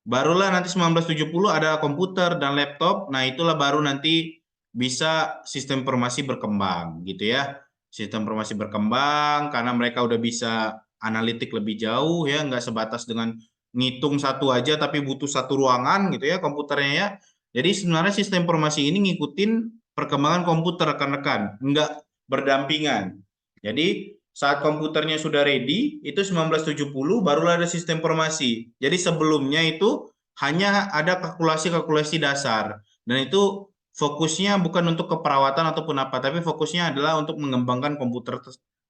Barulah nanti 1970 ada komputer dan laptop. Nah, itulah baru nanti bisa sistem informasi berkembang gitu ya. Sistem informasi berkembang karena mereka udah bisa analitik lebih jauh ya, nggak sebatas dengan ngitung satu aja tapi butuh satu ruangan gitu ya komputernya ya. Jadi sebenarnya sistem informasi ini ngikutin perkembangan komputer rekan-rekan, nggak berdampingan. Jadi saat komputernya sudah ready, itu 1970 barulah ada sistem informasi. Jadi sebelumnya itu hanya ada kalkulasi-kalkulasi dasar. Dan itu fokusnya bukan untuk keperawatan ataupun apa, tapi fokusnya adalah untuk mengembangkan komputer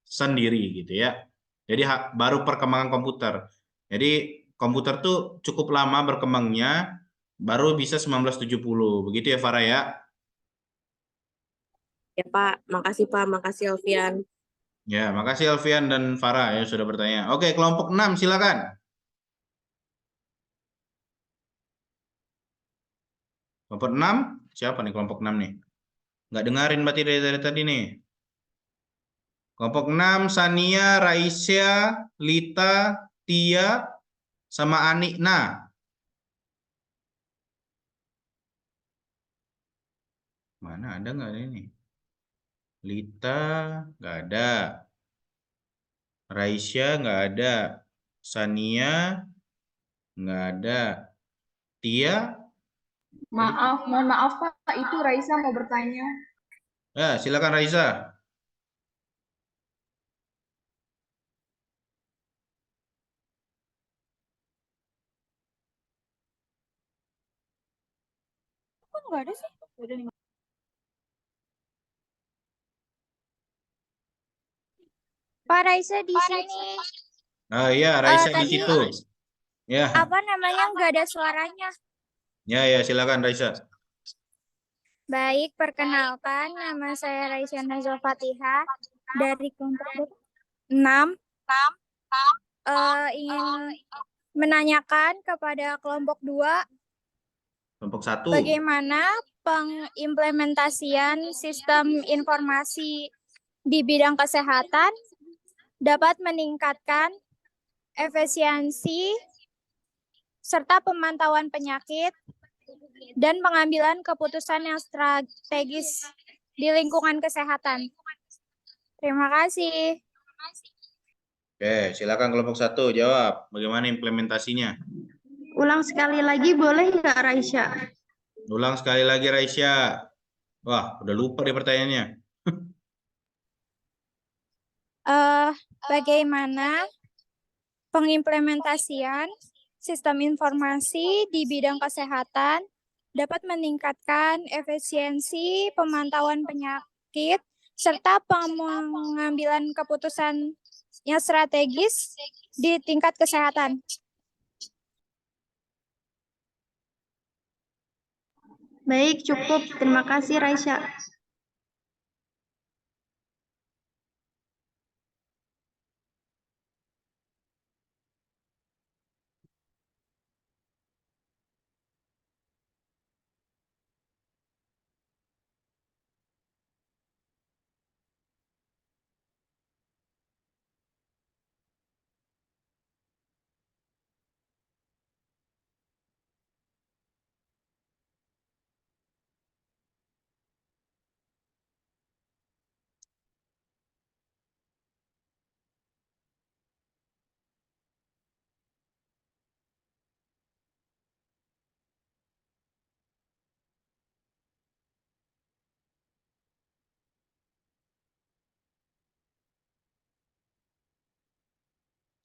sendiri gitu ya. Jadi baru perkembangan komputer. Jadi komputer tuh cukup lama berkembangnya, baru bisa 1970. Begitu ya Farah ya? Ya Pak, makasih Pak, makasih Alfian. Ya, makasih Alfian dan Farah yang sudah bertanya. Oke, kelompok 6 silakan. Kelompok 6, siapa nih kelompok 6 nih? Nggak dengarin berarti dari tadi nih. Kelompok 6, Sania, Raisya, Lita, Tia, sama Anikna. Mana ada nggak ini? Lita, nggak ada. Raisya, nggak ada. Sania, nggak ada. Tia? Mohon maaf Pak, itu Raisa mau bertanya. Ya, silakan Raisa. Kok nggak ada sih? Pak Raisa di sini. Ah iya, Raisa di Tadi situ. Ya, apa namanya nggak ada suaranya. ya, silakan Raisa. Baik, perkenalkan nama saya Raisa Nazwa Fatihah dari kelompok 6. Ingin menanyakan kepada kelompok 2 Kelompok 1. bagaimana pengimplementasian sistem informasi di bidang kesehatan dapat meningkatkan efisiensi serta pemantauan penyakit dan pengambilan keputusan yang strategis di lingkungan kesehatan. Terima kasih. Oke, silakan kelompok 1 jawab. Bagaimana implementasinya? Ulang sekali lagi boleh nggak, Raisya? Ulang sekali lagi Raisya. Wah, udah lupa deh pertanyaannya. Bagaimana pengimplementasian sistem informasi di bidang kesehatan dapat meningkatkan efisiensi pemantauan penyakit serta pengambilan keputusan yang strategis di tingkat kesehatan? Baik, cukup. Terima kasih, Raisya.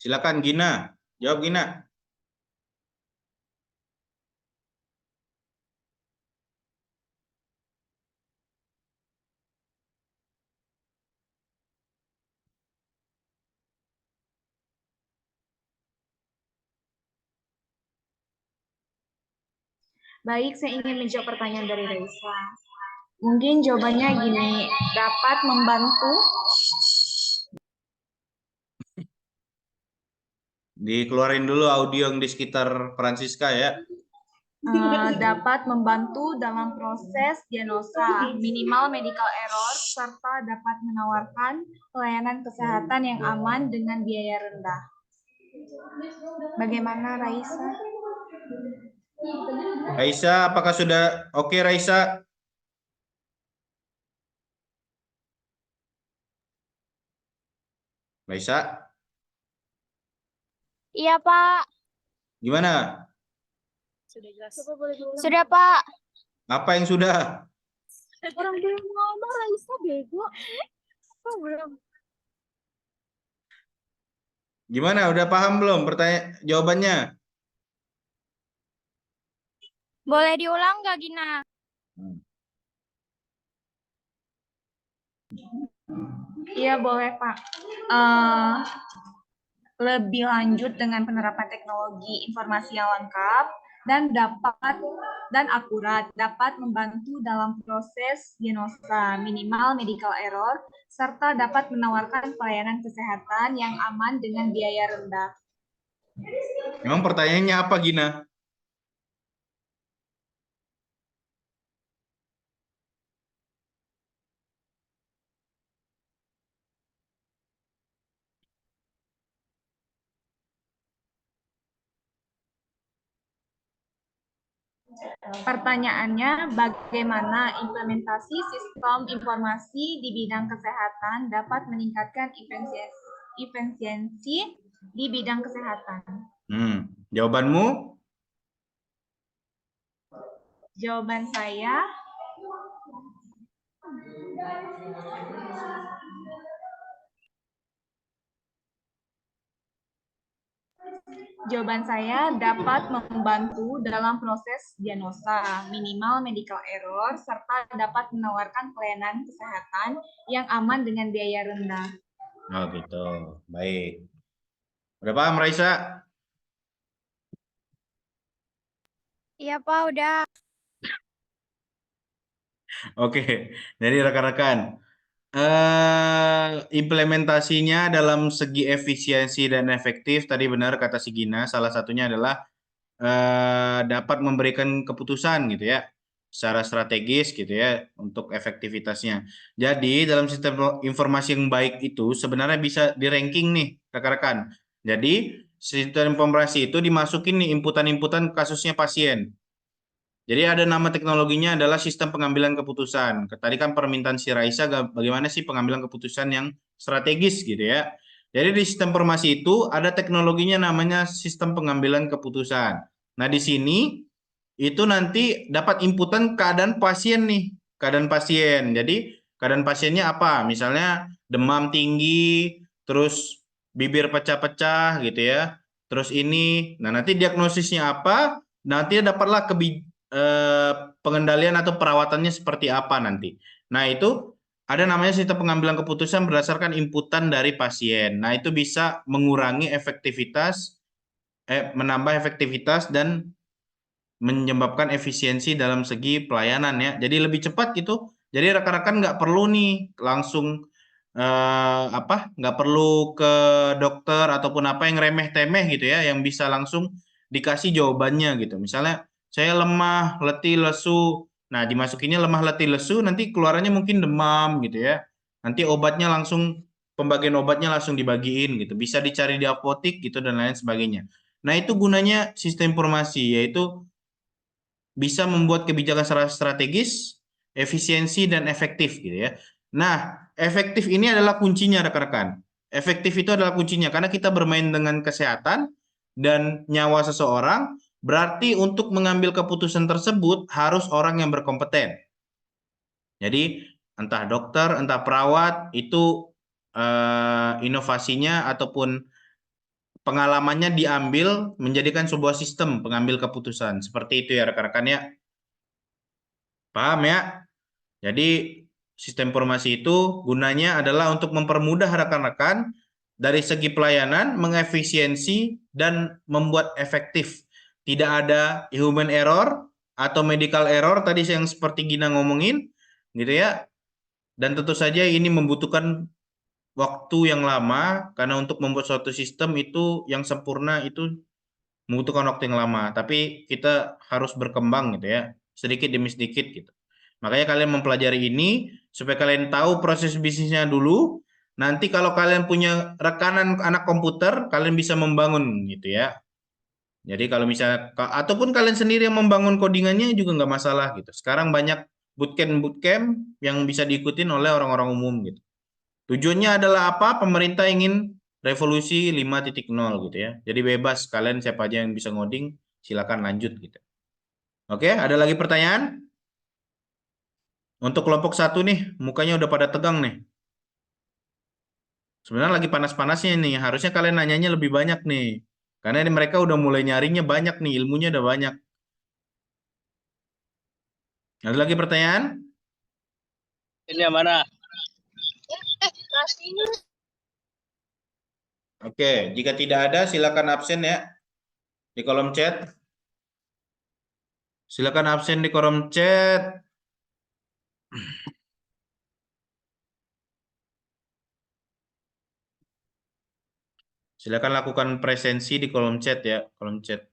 Silakan Gina, jawab Gina. Baik, saya ingin menjawab pertanyaan dari Raisa. Mungkin jawabannya gini, dapat membantu Dikeluarin dulu audio yang di sekitar Francisca ya. dapat membantu dalam proses diagnosa, minimal medical error, serta dapat menawarkan pelayanan kesehatan yang aman dengan biaya rendah. Bagaimana, Raisa? Raisa, apakah sudah oke, Raisa? Raisa, Iya, Pak. gimana? Sudah jelas. Sudah, Pak. Apa yang sudah? Orang belum ngomong, Raisa bego. Oh, belum. Gimana? Udah paham belum jawabannya? Boleh diulang nggak, Gina? Iya, boleh, Pak. Lebih lanjut dengan penerapan teknologi informasi yang lengkap dan akurat, dapat membantu dalam proses diagnosa, minimal medical error, serta dapat menawarkan pelayanan kesehatan yang aman dengan biaya rendah. Memang pertanyaannya apa, Gina? Pertanyaannya, bagaimana implementasi sistem informasi di bidang kesehatan dapat meningkatkan efisiensi di bidang kesehatan? Jawabanmu? Jawaban saya, dapat membantu dalam proses diagnosa, minimal medical error, serta dapat menawarkan pelayanan kesehatan yang aman dengan biaya rendah. Oh gitu, baik. Udah paham, Raisa? Iya, Pak, udah. Oke, jadi rekan-rekan, implementasinya dalam segi efisiensi dan efektif tadi benar kata si Gina, salah satunya adalah dapat memberikan keputusan gitu ya secara strategis gitu ya untuk efektivitasnya. Jadi dalam sistem informasi yang baik itu sebenarnya bisa di ranking nih rekan-rekan. Jadi sistem informasi itu dimasukin nih inputan-inputan kasusnya pasien. Jadi ada nama teknologinya adalah sistem pengambilan keputusan. Tadi kan permintaan si Raisa bagaimana sih pengambilan keputusan yang strategis gitu ya. Jadi di sistem informasi itu ada teknologinya namanya sistem pengambilan keputusan. Nah di sini itu nanti dapat inputan keadaan pasien nih. keadaan pasien. Jadi keadaan pasiennya apa? Misalnya demam tinggi, terus bibir pecah-pecah gitu ya. Terus ini, nah nanti diagnosisnya apa? Nanti dapatlah pengendalian atau perawatannya seperti apa nanti. Nah itu ada namanya sistem pengambilan keputusan berdasarkan inputan dari pasien. Nah itu bisa mengurangi efektivitas, menambah efektivitas dan menyebabkan efisiensi dalam segi pelayanan ya. Jadi lebih cepat gitu. Jadi rekan-rekan nggak perlu nih langsung nggak perlu ke dokter ataupun apa yang remeh-temeh gitu ya, yang bisa langsung dikasih jawabannya gitu. Misalnya saya lemah, letih, lesu. Nah, dimasukinnya lemah, letih, lesu, nanti keluarannya mungkin demam gitu ya. Nanti obatnya langsung pembagian obatnya langsung dibagiin gitu. Bisa dicari di apotik gitu dan lain sebagainya. Nah, itu gunanya sistem informasi, yaitu bisa membuat kebijakan secara strategis, efisiensi, dan efektif gitu ya. Nah, efektif ini adalah kuncinya rekan-rekan. Efektif itu adalah kuncinya karena kita bermain dengan kesehatan dan nyawa seseorang, berarti untuk mengambil keputusan tersebut harus orang yang berkompeten. Jadi entah dokter, entah perawat, itu inovasinya ataupun pengalamannya diambil menjadikan sebuah sistem pengambil keputusan. Seperti itu ya rekan-rekan ya. Paham ya? Jadi sistem informasi itu gunanya adalah untuk mempermudah rekan-rekan dari segi pelayanan, mengefisiensi, dan membuat efektif. Tidak ada human error atau medical error tadi yang seperti Gina ngomongin, gitu ya. Dan tentu saja ini membutuhkan waktu yang lama karena untuk membuat suatu sistem itu yang sempurna itu membutuhkan waktu yang lama. Tapi kita harus berkembang gitu ya, sedikit demi sedikit gitu. Makanya kalian mempelajari ini supaya kalian tahu proses bisnisnya dulu. Nanti kalau kalian punya rekanan anak komputer, kalian bisa membangun gitu ya. Jadi kalau misalnya ataupun kalian sendiri yang membangun codingannya juga nggak masalah gitu. Sekarang banyak bootcamp yang bisa diikutin oleh orang-orang umum gitu. Tujuannya adalah apa? Pemerintah ingin revolusi 5.0 gitu ya. Jadi bebas kalian siapa aja yang bisa ngoding, silakan lanjut gitu. Oke, ada lagi pertanyaan? Untuk kelompok 1 nih, mukanya udah pada tegang nih. Sebenarnya lagi panas-panasnya nih, harusnya kalian nanyanya lebih banyak nih. Karena ini mereka udah mulai nyarinya banyak nih, ilmunya udah banyak. Ada lagi pertanyaan? Ini yang mana? Oke, jika tidak ada silakan absen ya di kolom chat. Silakan absen di kolom chat. Silakan lakukan presensi di kolom chat ya, kolom chat.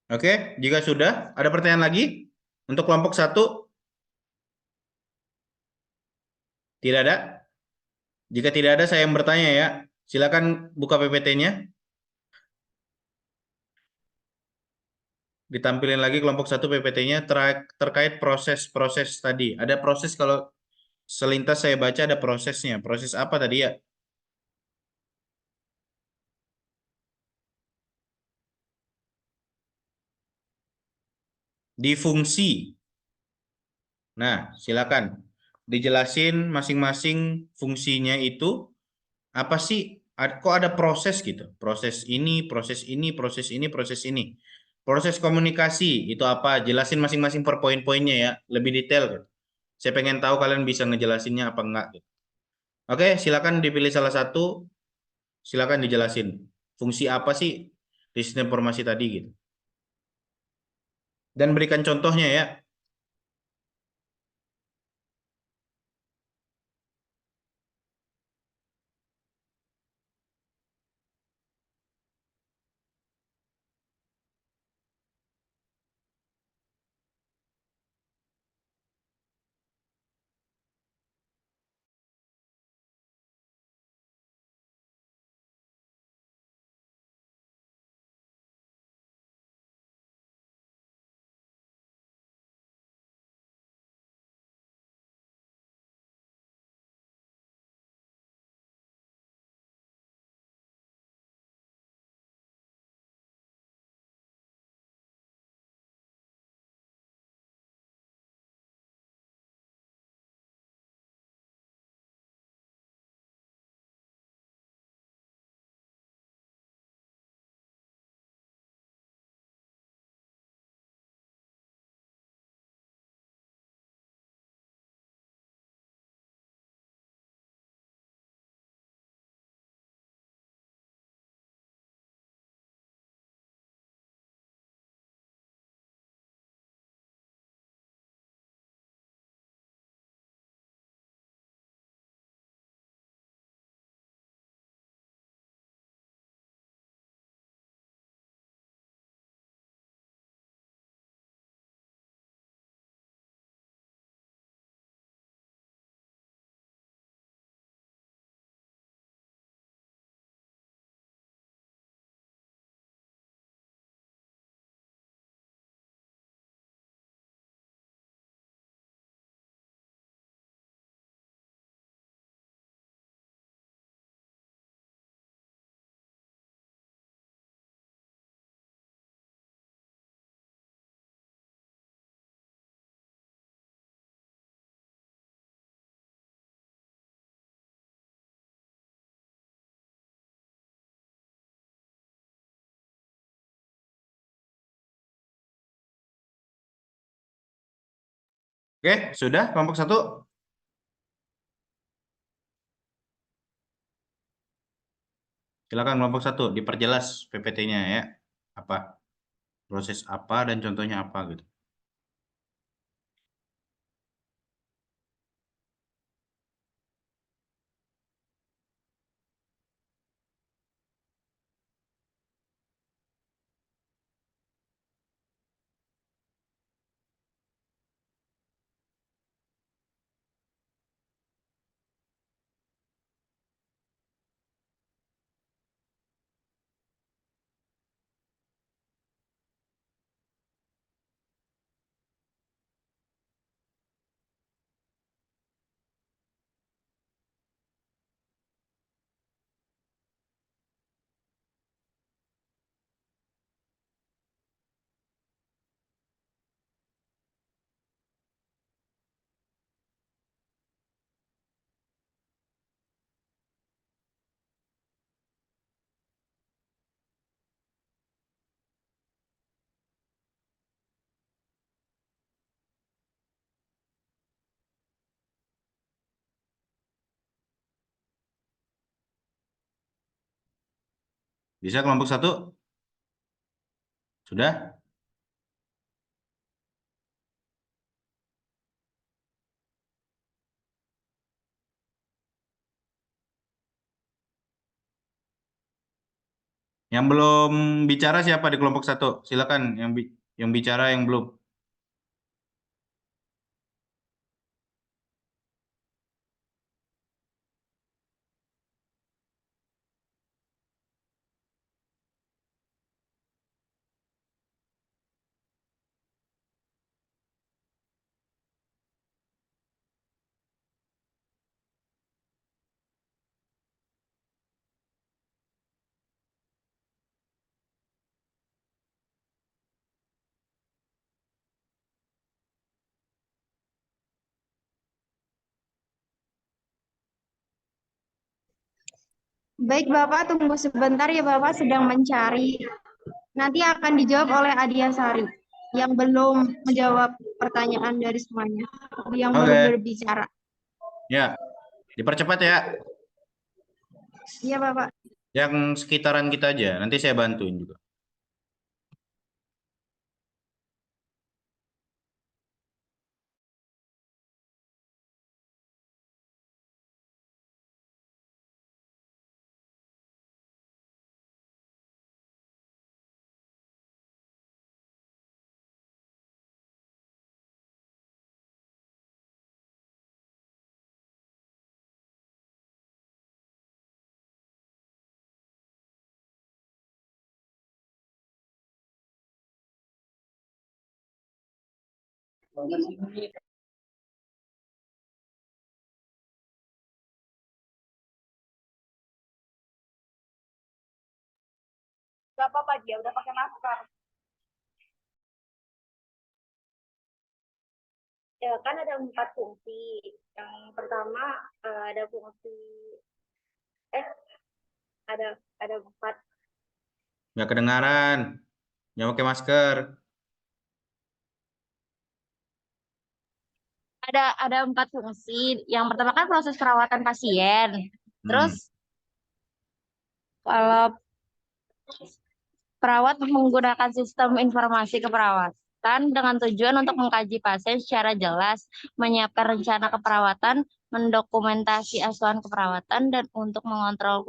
Oke, jika sudah, ada pertanyaan lagi untuk kelompok 1? Tidak ada? Jika tidak ada, saya yang bertanya ya. Silakan buka PPT-nya. Ditampilin lagi kelompok 1 PPT-nya terkait proses-proses tadi. Ada proses kalau selintas saya baca ada prosesnya. Proses apa tadi ya? Di fungsi. Nah, silakan dijelasin masing-masing fungsinya itu apa sih? Kok ada proses gitu? Proses ini, proses ini, proses ini, proses ini. Proses komunikasi itu apa? Jelasin masing-masing per poin-poinnya ya, lebih detail gitu. Saya pengen tahu kalian bisa ngejelasinnya apa enggak gitu. Oke, silakan dipilih salah satu, silakan dijelasin. Fungsi apa sih di sistem informasi tadi gitu. Dan berikan contohnya ya. Oke, sudah kelompok 1? Silakan kelompok 1 diperjelas PPT-nya ya. Apa? Proses apa dan contohnya apa gitu. Bisa kelompok 1? Sudah? Yang belum bicara siapa di kelompok 1? Silakan yang bicara yang belum. Baik Bapak, tunggu sebentar ya Bapak sedang mencari. Nanti akan dijawab oleh Adia Sari. yang belum menjawab pertanyaan dari semuanya, yang baru Oke, berbicara. ya, dipercepat ya. Iya, Bapak. Yang sekitaran kita aja, nanti saya bantuin juga. Gak apa-apa dia udah pakai masker. Ya kan ada 4 fungsi. Yang pertama ada fungsi eh ada 4. Nggak kedengaran, jangan pakai masker. Ada 4 fungsi. Yang pertama kan proses perawatan pasien. Terus kalau perawat menggunakan sistem informasi keperawatan dengan tujuan untuk mengkaji pasien secara jelas, menyiapkan rencana keperawatan, mendokumentasi asuhan keperawatan, dan untuk mengontrol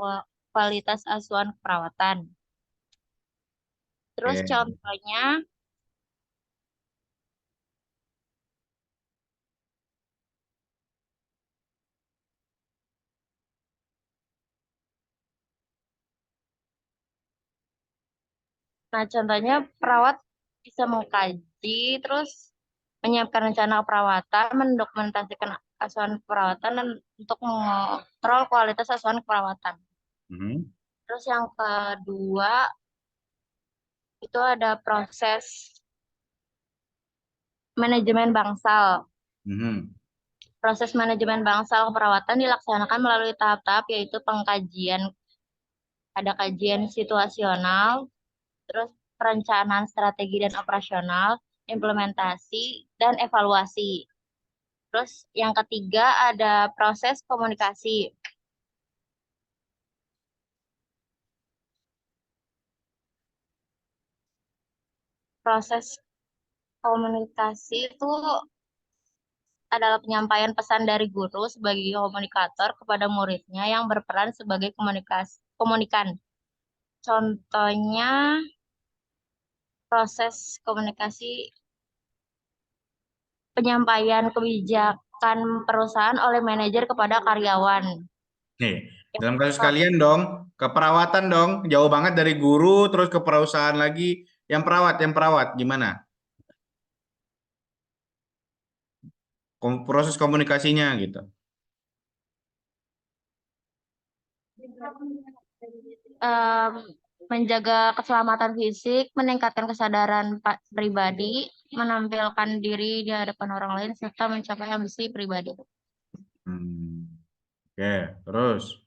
kualitas asuhan keperawatan. Terus Oke. contohnya, perawat bisa mengkaji, terus menyiapkan rencana perawatan, mendokumentasikan asuhan perawatan, dan untuk mengontrol kualitas asuhan perawatan. Terus yang kedua, itu ada proses manajemen bangsal. Proses manajemen bangsal keperawatan dilaksanakan melalui tahap-tahap, yaitu pengkajian, ada kajian situasional, terus perencanaan strategi dan operasional, implementasi, dan evaluasi. Terus yang ketiga ada proses komunikasi. Proses komunikasi itu adalah penyampaian pesan dari guru sebagai komunikator kepada muridnya yang berperan sebagai komunikan. Contohnya proses komunikasi penyampaian kebijakan perusahaan oleh manajer kepada karyawan. Nih, dalam kasus kalian dong, keperawatan dong, jauh banget dari guru terus ke perusahaan lagi. Yang perawat, gimana? Proses komunikasinya gitu. Menjaga keselamatan fisik, meningkatkan kesadaran pribadi, menampilkan diri di hadapan orang lain, serta mencapai ambisi pribadi. Oke, terus.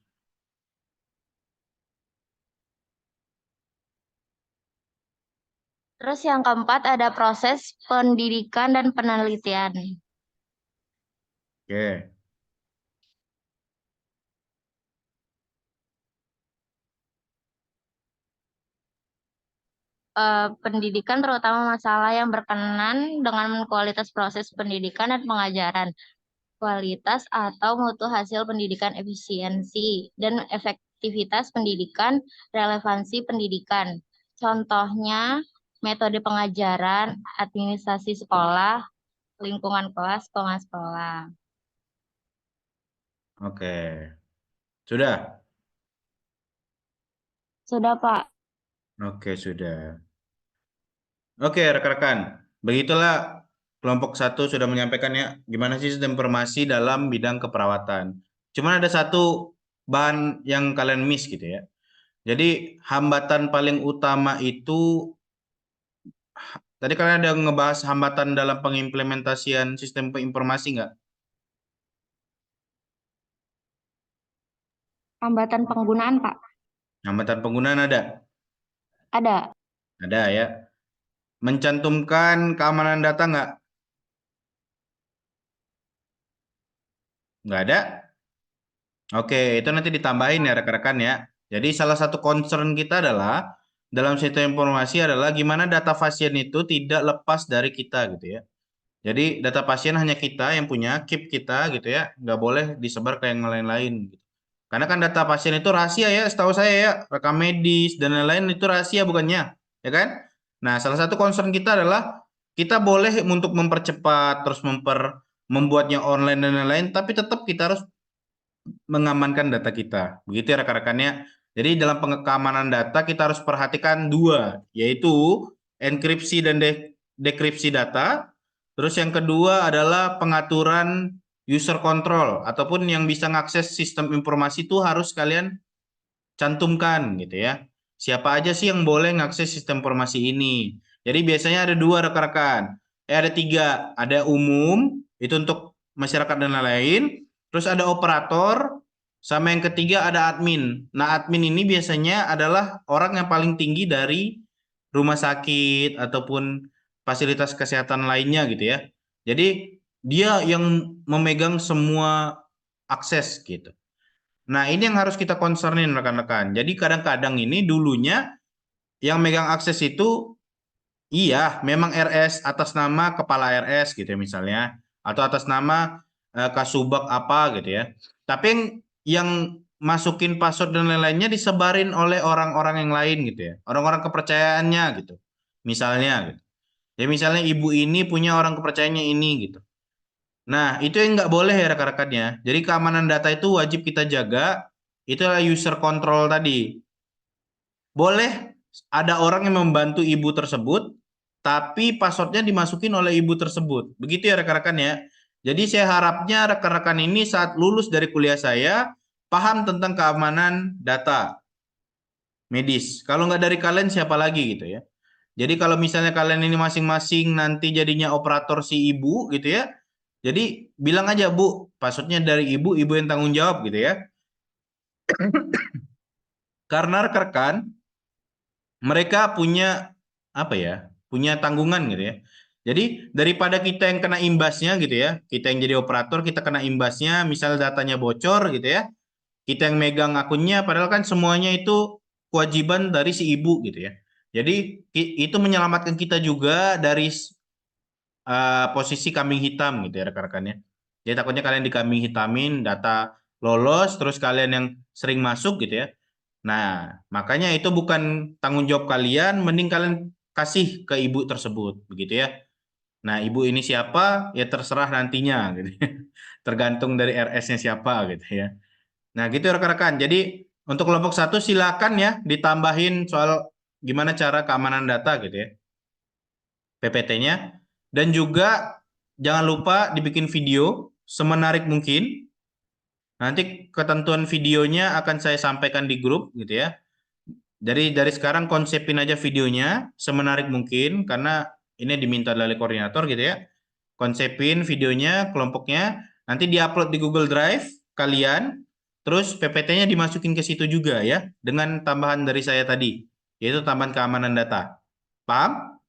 Terus yang keempat ada proses pendidikan dan penelitian. Oke. Pendidikan terutama masalah yang berkenan dengan kualitas proses pendidikan dan pengajaran, kualitas atau mutu hasil pendidikan, efisiensi dan efektivitas pendidikan, relevansi pendidikan. Contohnya metode pengajaran, administrasi sekolah, lingkungan kelas, sekolah. Oke. Sudah? Sudah, Pak. Oke, sudah. Oke, rekan-rekan. Begitulah kelompok 1 sudah menyampaikan ya, gimana sih sistem informasi dalam bidang keperawatan. Cuman ada satu bahan yang kalian miss gitu ya. Jadi hambatan paling utama itu, tadi kalian ada ngebahas hambatan dalam pengimplementasian sistem informasi nggak? Hambatan penggunaan, Pak. Hambatan penggunaan ada? Ada. Ada ya. mencantumkan keamanan data nggak? Nggak ada? Oke, itu nanti ditambahin ya rekan-rekan ya. Jadi salah satu concern kita adalah dalam sistem informasi adalah gimana data pasien itu tidak lepas dari kita gitu ya. Jadi data pasien hanya kita yang punya, keep kita gitu ya, nggak boleh disebar ke yang lain-lain. Gitu. Karena kan data pasien itu rahasia ya, setahu saya ya, rekam medis dan lain-lain itu rahasia bukannya, ya kan? Nah, salah satu concern kita adalah kita boleh untuk mempercepat, terus membuatnya online dan lain-lain, tapi tetap kita harus mengamankan data kita. Begitu ya rekan-rekannya. Jadi dalam keamanan data kita harus perhatikan dua, yaitu enkripsi dan dekripsi data. Terus yang kedua adalah pengaturan user control ataupun yang bisa mengakses sistem informasi itu harus kalian cantumkan gitu ya. Siapa aja sih yang boleh mengakses sistem informasi ini? Jadi biasanya ada dua rekan-rekan. Ada tiga. Ada umum, itu untuk masyarakat dan lain-lain. Terus ada operator, sama yang ketiga ada admin. Nah admin ini biasanya adalah orang yang paling tinggi dari rumah sakit ataupun fasilitas kesehatan lainnya gitu ya. Jadi dia yang memegang semua akses gitu. Nah, ini yang harus kita concernin rekan-rekan. Jadi kadang-kadang ini dulunya yang megang akses itu iya, memang RS atas nama kepala RS gitu ya misalnya atau atas nama Kasubag apa gitu ya. Tapi yang masukin password dan lain-lainnya disebarin oleh orang-orang yang lain gitu ya. Orang-orang kepercayaannya gitu. Misalnya gitu. Ya misalnya ibu ini punya orang kepercayaannya ini gitu. Nah, itu yang nggak boleh ya rekan-rekannya. Jadi keamanan data itu wajib kita jaga. Itulah user control tadi. Boleh ada orang yang membantu ibu tersebut, tapi passwordnya dimasukin oleh ibu tersebut. Begitu ya rekan-rekan ya. Jadi saya harapnya rekan-rekan ini saat lulus dari kuliah saya, paham tentang keamanan data medis. Kalau nggak dari kalian siapa lagi gitu ya. Jadi kalau misalnya kalian ini masing-masing nanti jadinya operator si ibu gitu ya. Jadi bilang aja Bu, passwordnya dari ibu, ibu yang tanggung jawab gitu ya. Karena rekan-rekan mereka punya apa ya? Punya tanggungan gitu ya. Jadi daripada kita yang kena imbasnya gitu ya, kita yang jadi operator kita kena imbasnya, misal datanya bocor gitu ya. Kita yang megang akunnya padahal kan semuanya itu kewajiban dari si ibu gitu ya. Jadi itu menyelamatkan kita juga dari posisi kambing hitam gitu ya rekan-rekannya. Jadi takutnya kalian di kambing hitamin, data lolos, terus kalian yang sering masuk gitu ya. Nah, makanya itu bukan tanggung jawab kalian, mending kalian kasih ke ibu tersebut, begitu ya. Nah, ibu ini siapa? Ya terserah nantinya, gitu. Tergantung dari RS-nya siapa, gitu ya. Nah, gitu ya rekan-rekan. Jadi untuk kelompok 1 silakan ya ditambahin soal gimana cara keamanan data, gitu ya. PPT-nya. Dan juga jangan lupa dibikin video semenarik mungkin. Nanti ketentuan videonya akan saya sampaikan di grup gitu ya. Jadi dari sekarang konsepin aja videonya semenarik mungkin karena ini diminta dari koordinator gitu ya. Konsepin videonya, kelompoknya, nanti diupload di Google Drive kalian, terus PPT-nya dimasukin ke situ juga ya dengan tambahan dari saya tadi, yaitu tambahan keamanan data. Paham?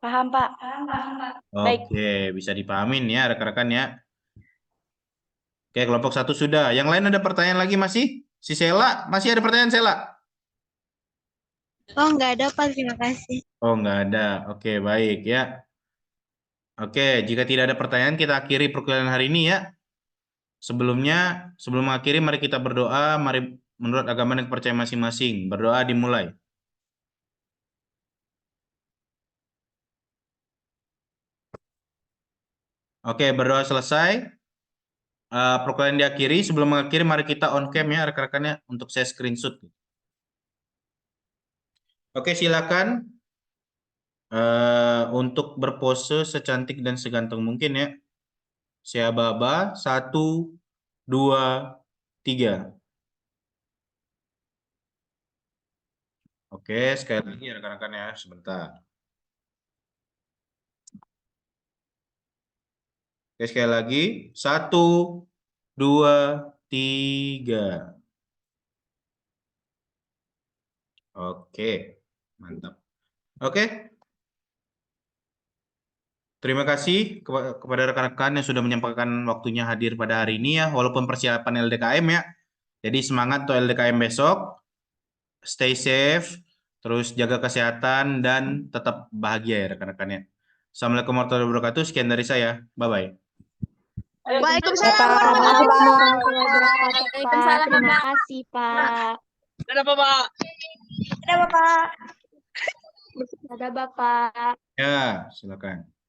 Paham, Pak. Baik. Oke, bisa dipahamin ya rekan-rekan ya. Oke, kelompok 1 sudah. Yang lain ada pertanyaan lagi masih? Si Sela, masih ada pertanyaan Sela? Oh, nggak ada, Pak. Terima kasih. Oh, nggak ada. Oke, baik ya. Oke, jika tidak ada pertanyaan, kita akhiri perkuliahan hari ini ya. Sebelumnya, sebelum mengakhiri, mari kita berdoa. Mari menurut agama dan kepercayaan masing-masing. Berdoa dimulai. Oke, berdoa selesai. Perkuliahan diakhiri. Sebelum mengakhiri, mari kita on cam ya rekan-rekannya untuk saya screenshot. Oke, silakan untuk berpose secantik dan seganteng mungkin ya. Saya baba 1, 2, 3. Oke, sekali lagi ya rekan-rekan ya, sebentar. Oke, sekali lagi. 1, 2, 3. Oke, mantap. Oke, Terima kasih kepada rekan-rekan yang sudah menyempatkan waktunya hadir pada hari ini ya, walaupun persiapan LDKM ya. Jadi semangat untuk LDKM besok. Stay safe, terus jaga kesehatan dan tetap bahagia ya rekan-rekannya. Assalamualaikum warahmatullahi wabarakatuh. Sekian dari saya. Bye-bye. Waalaikumsalam warahmatullahi wabarakatuh, Pak. Terima kasih, Pak. Dadah Bapak. Dadah, Bapak. Dadah, Bapak. Ya, silakan.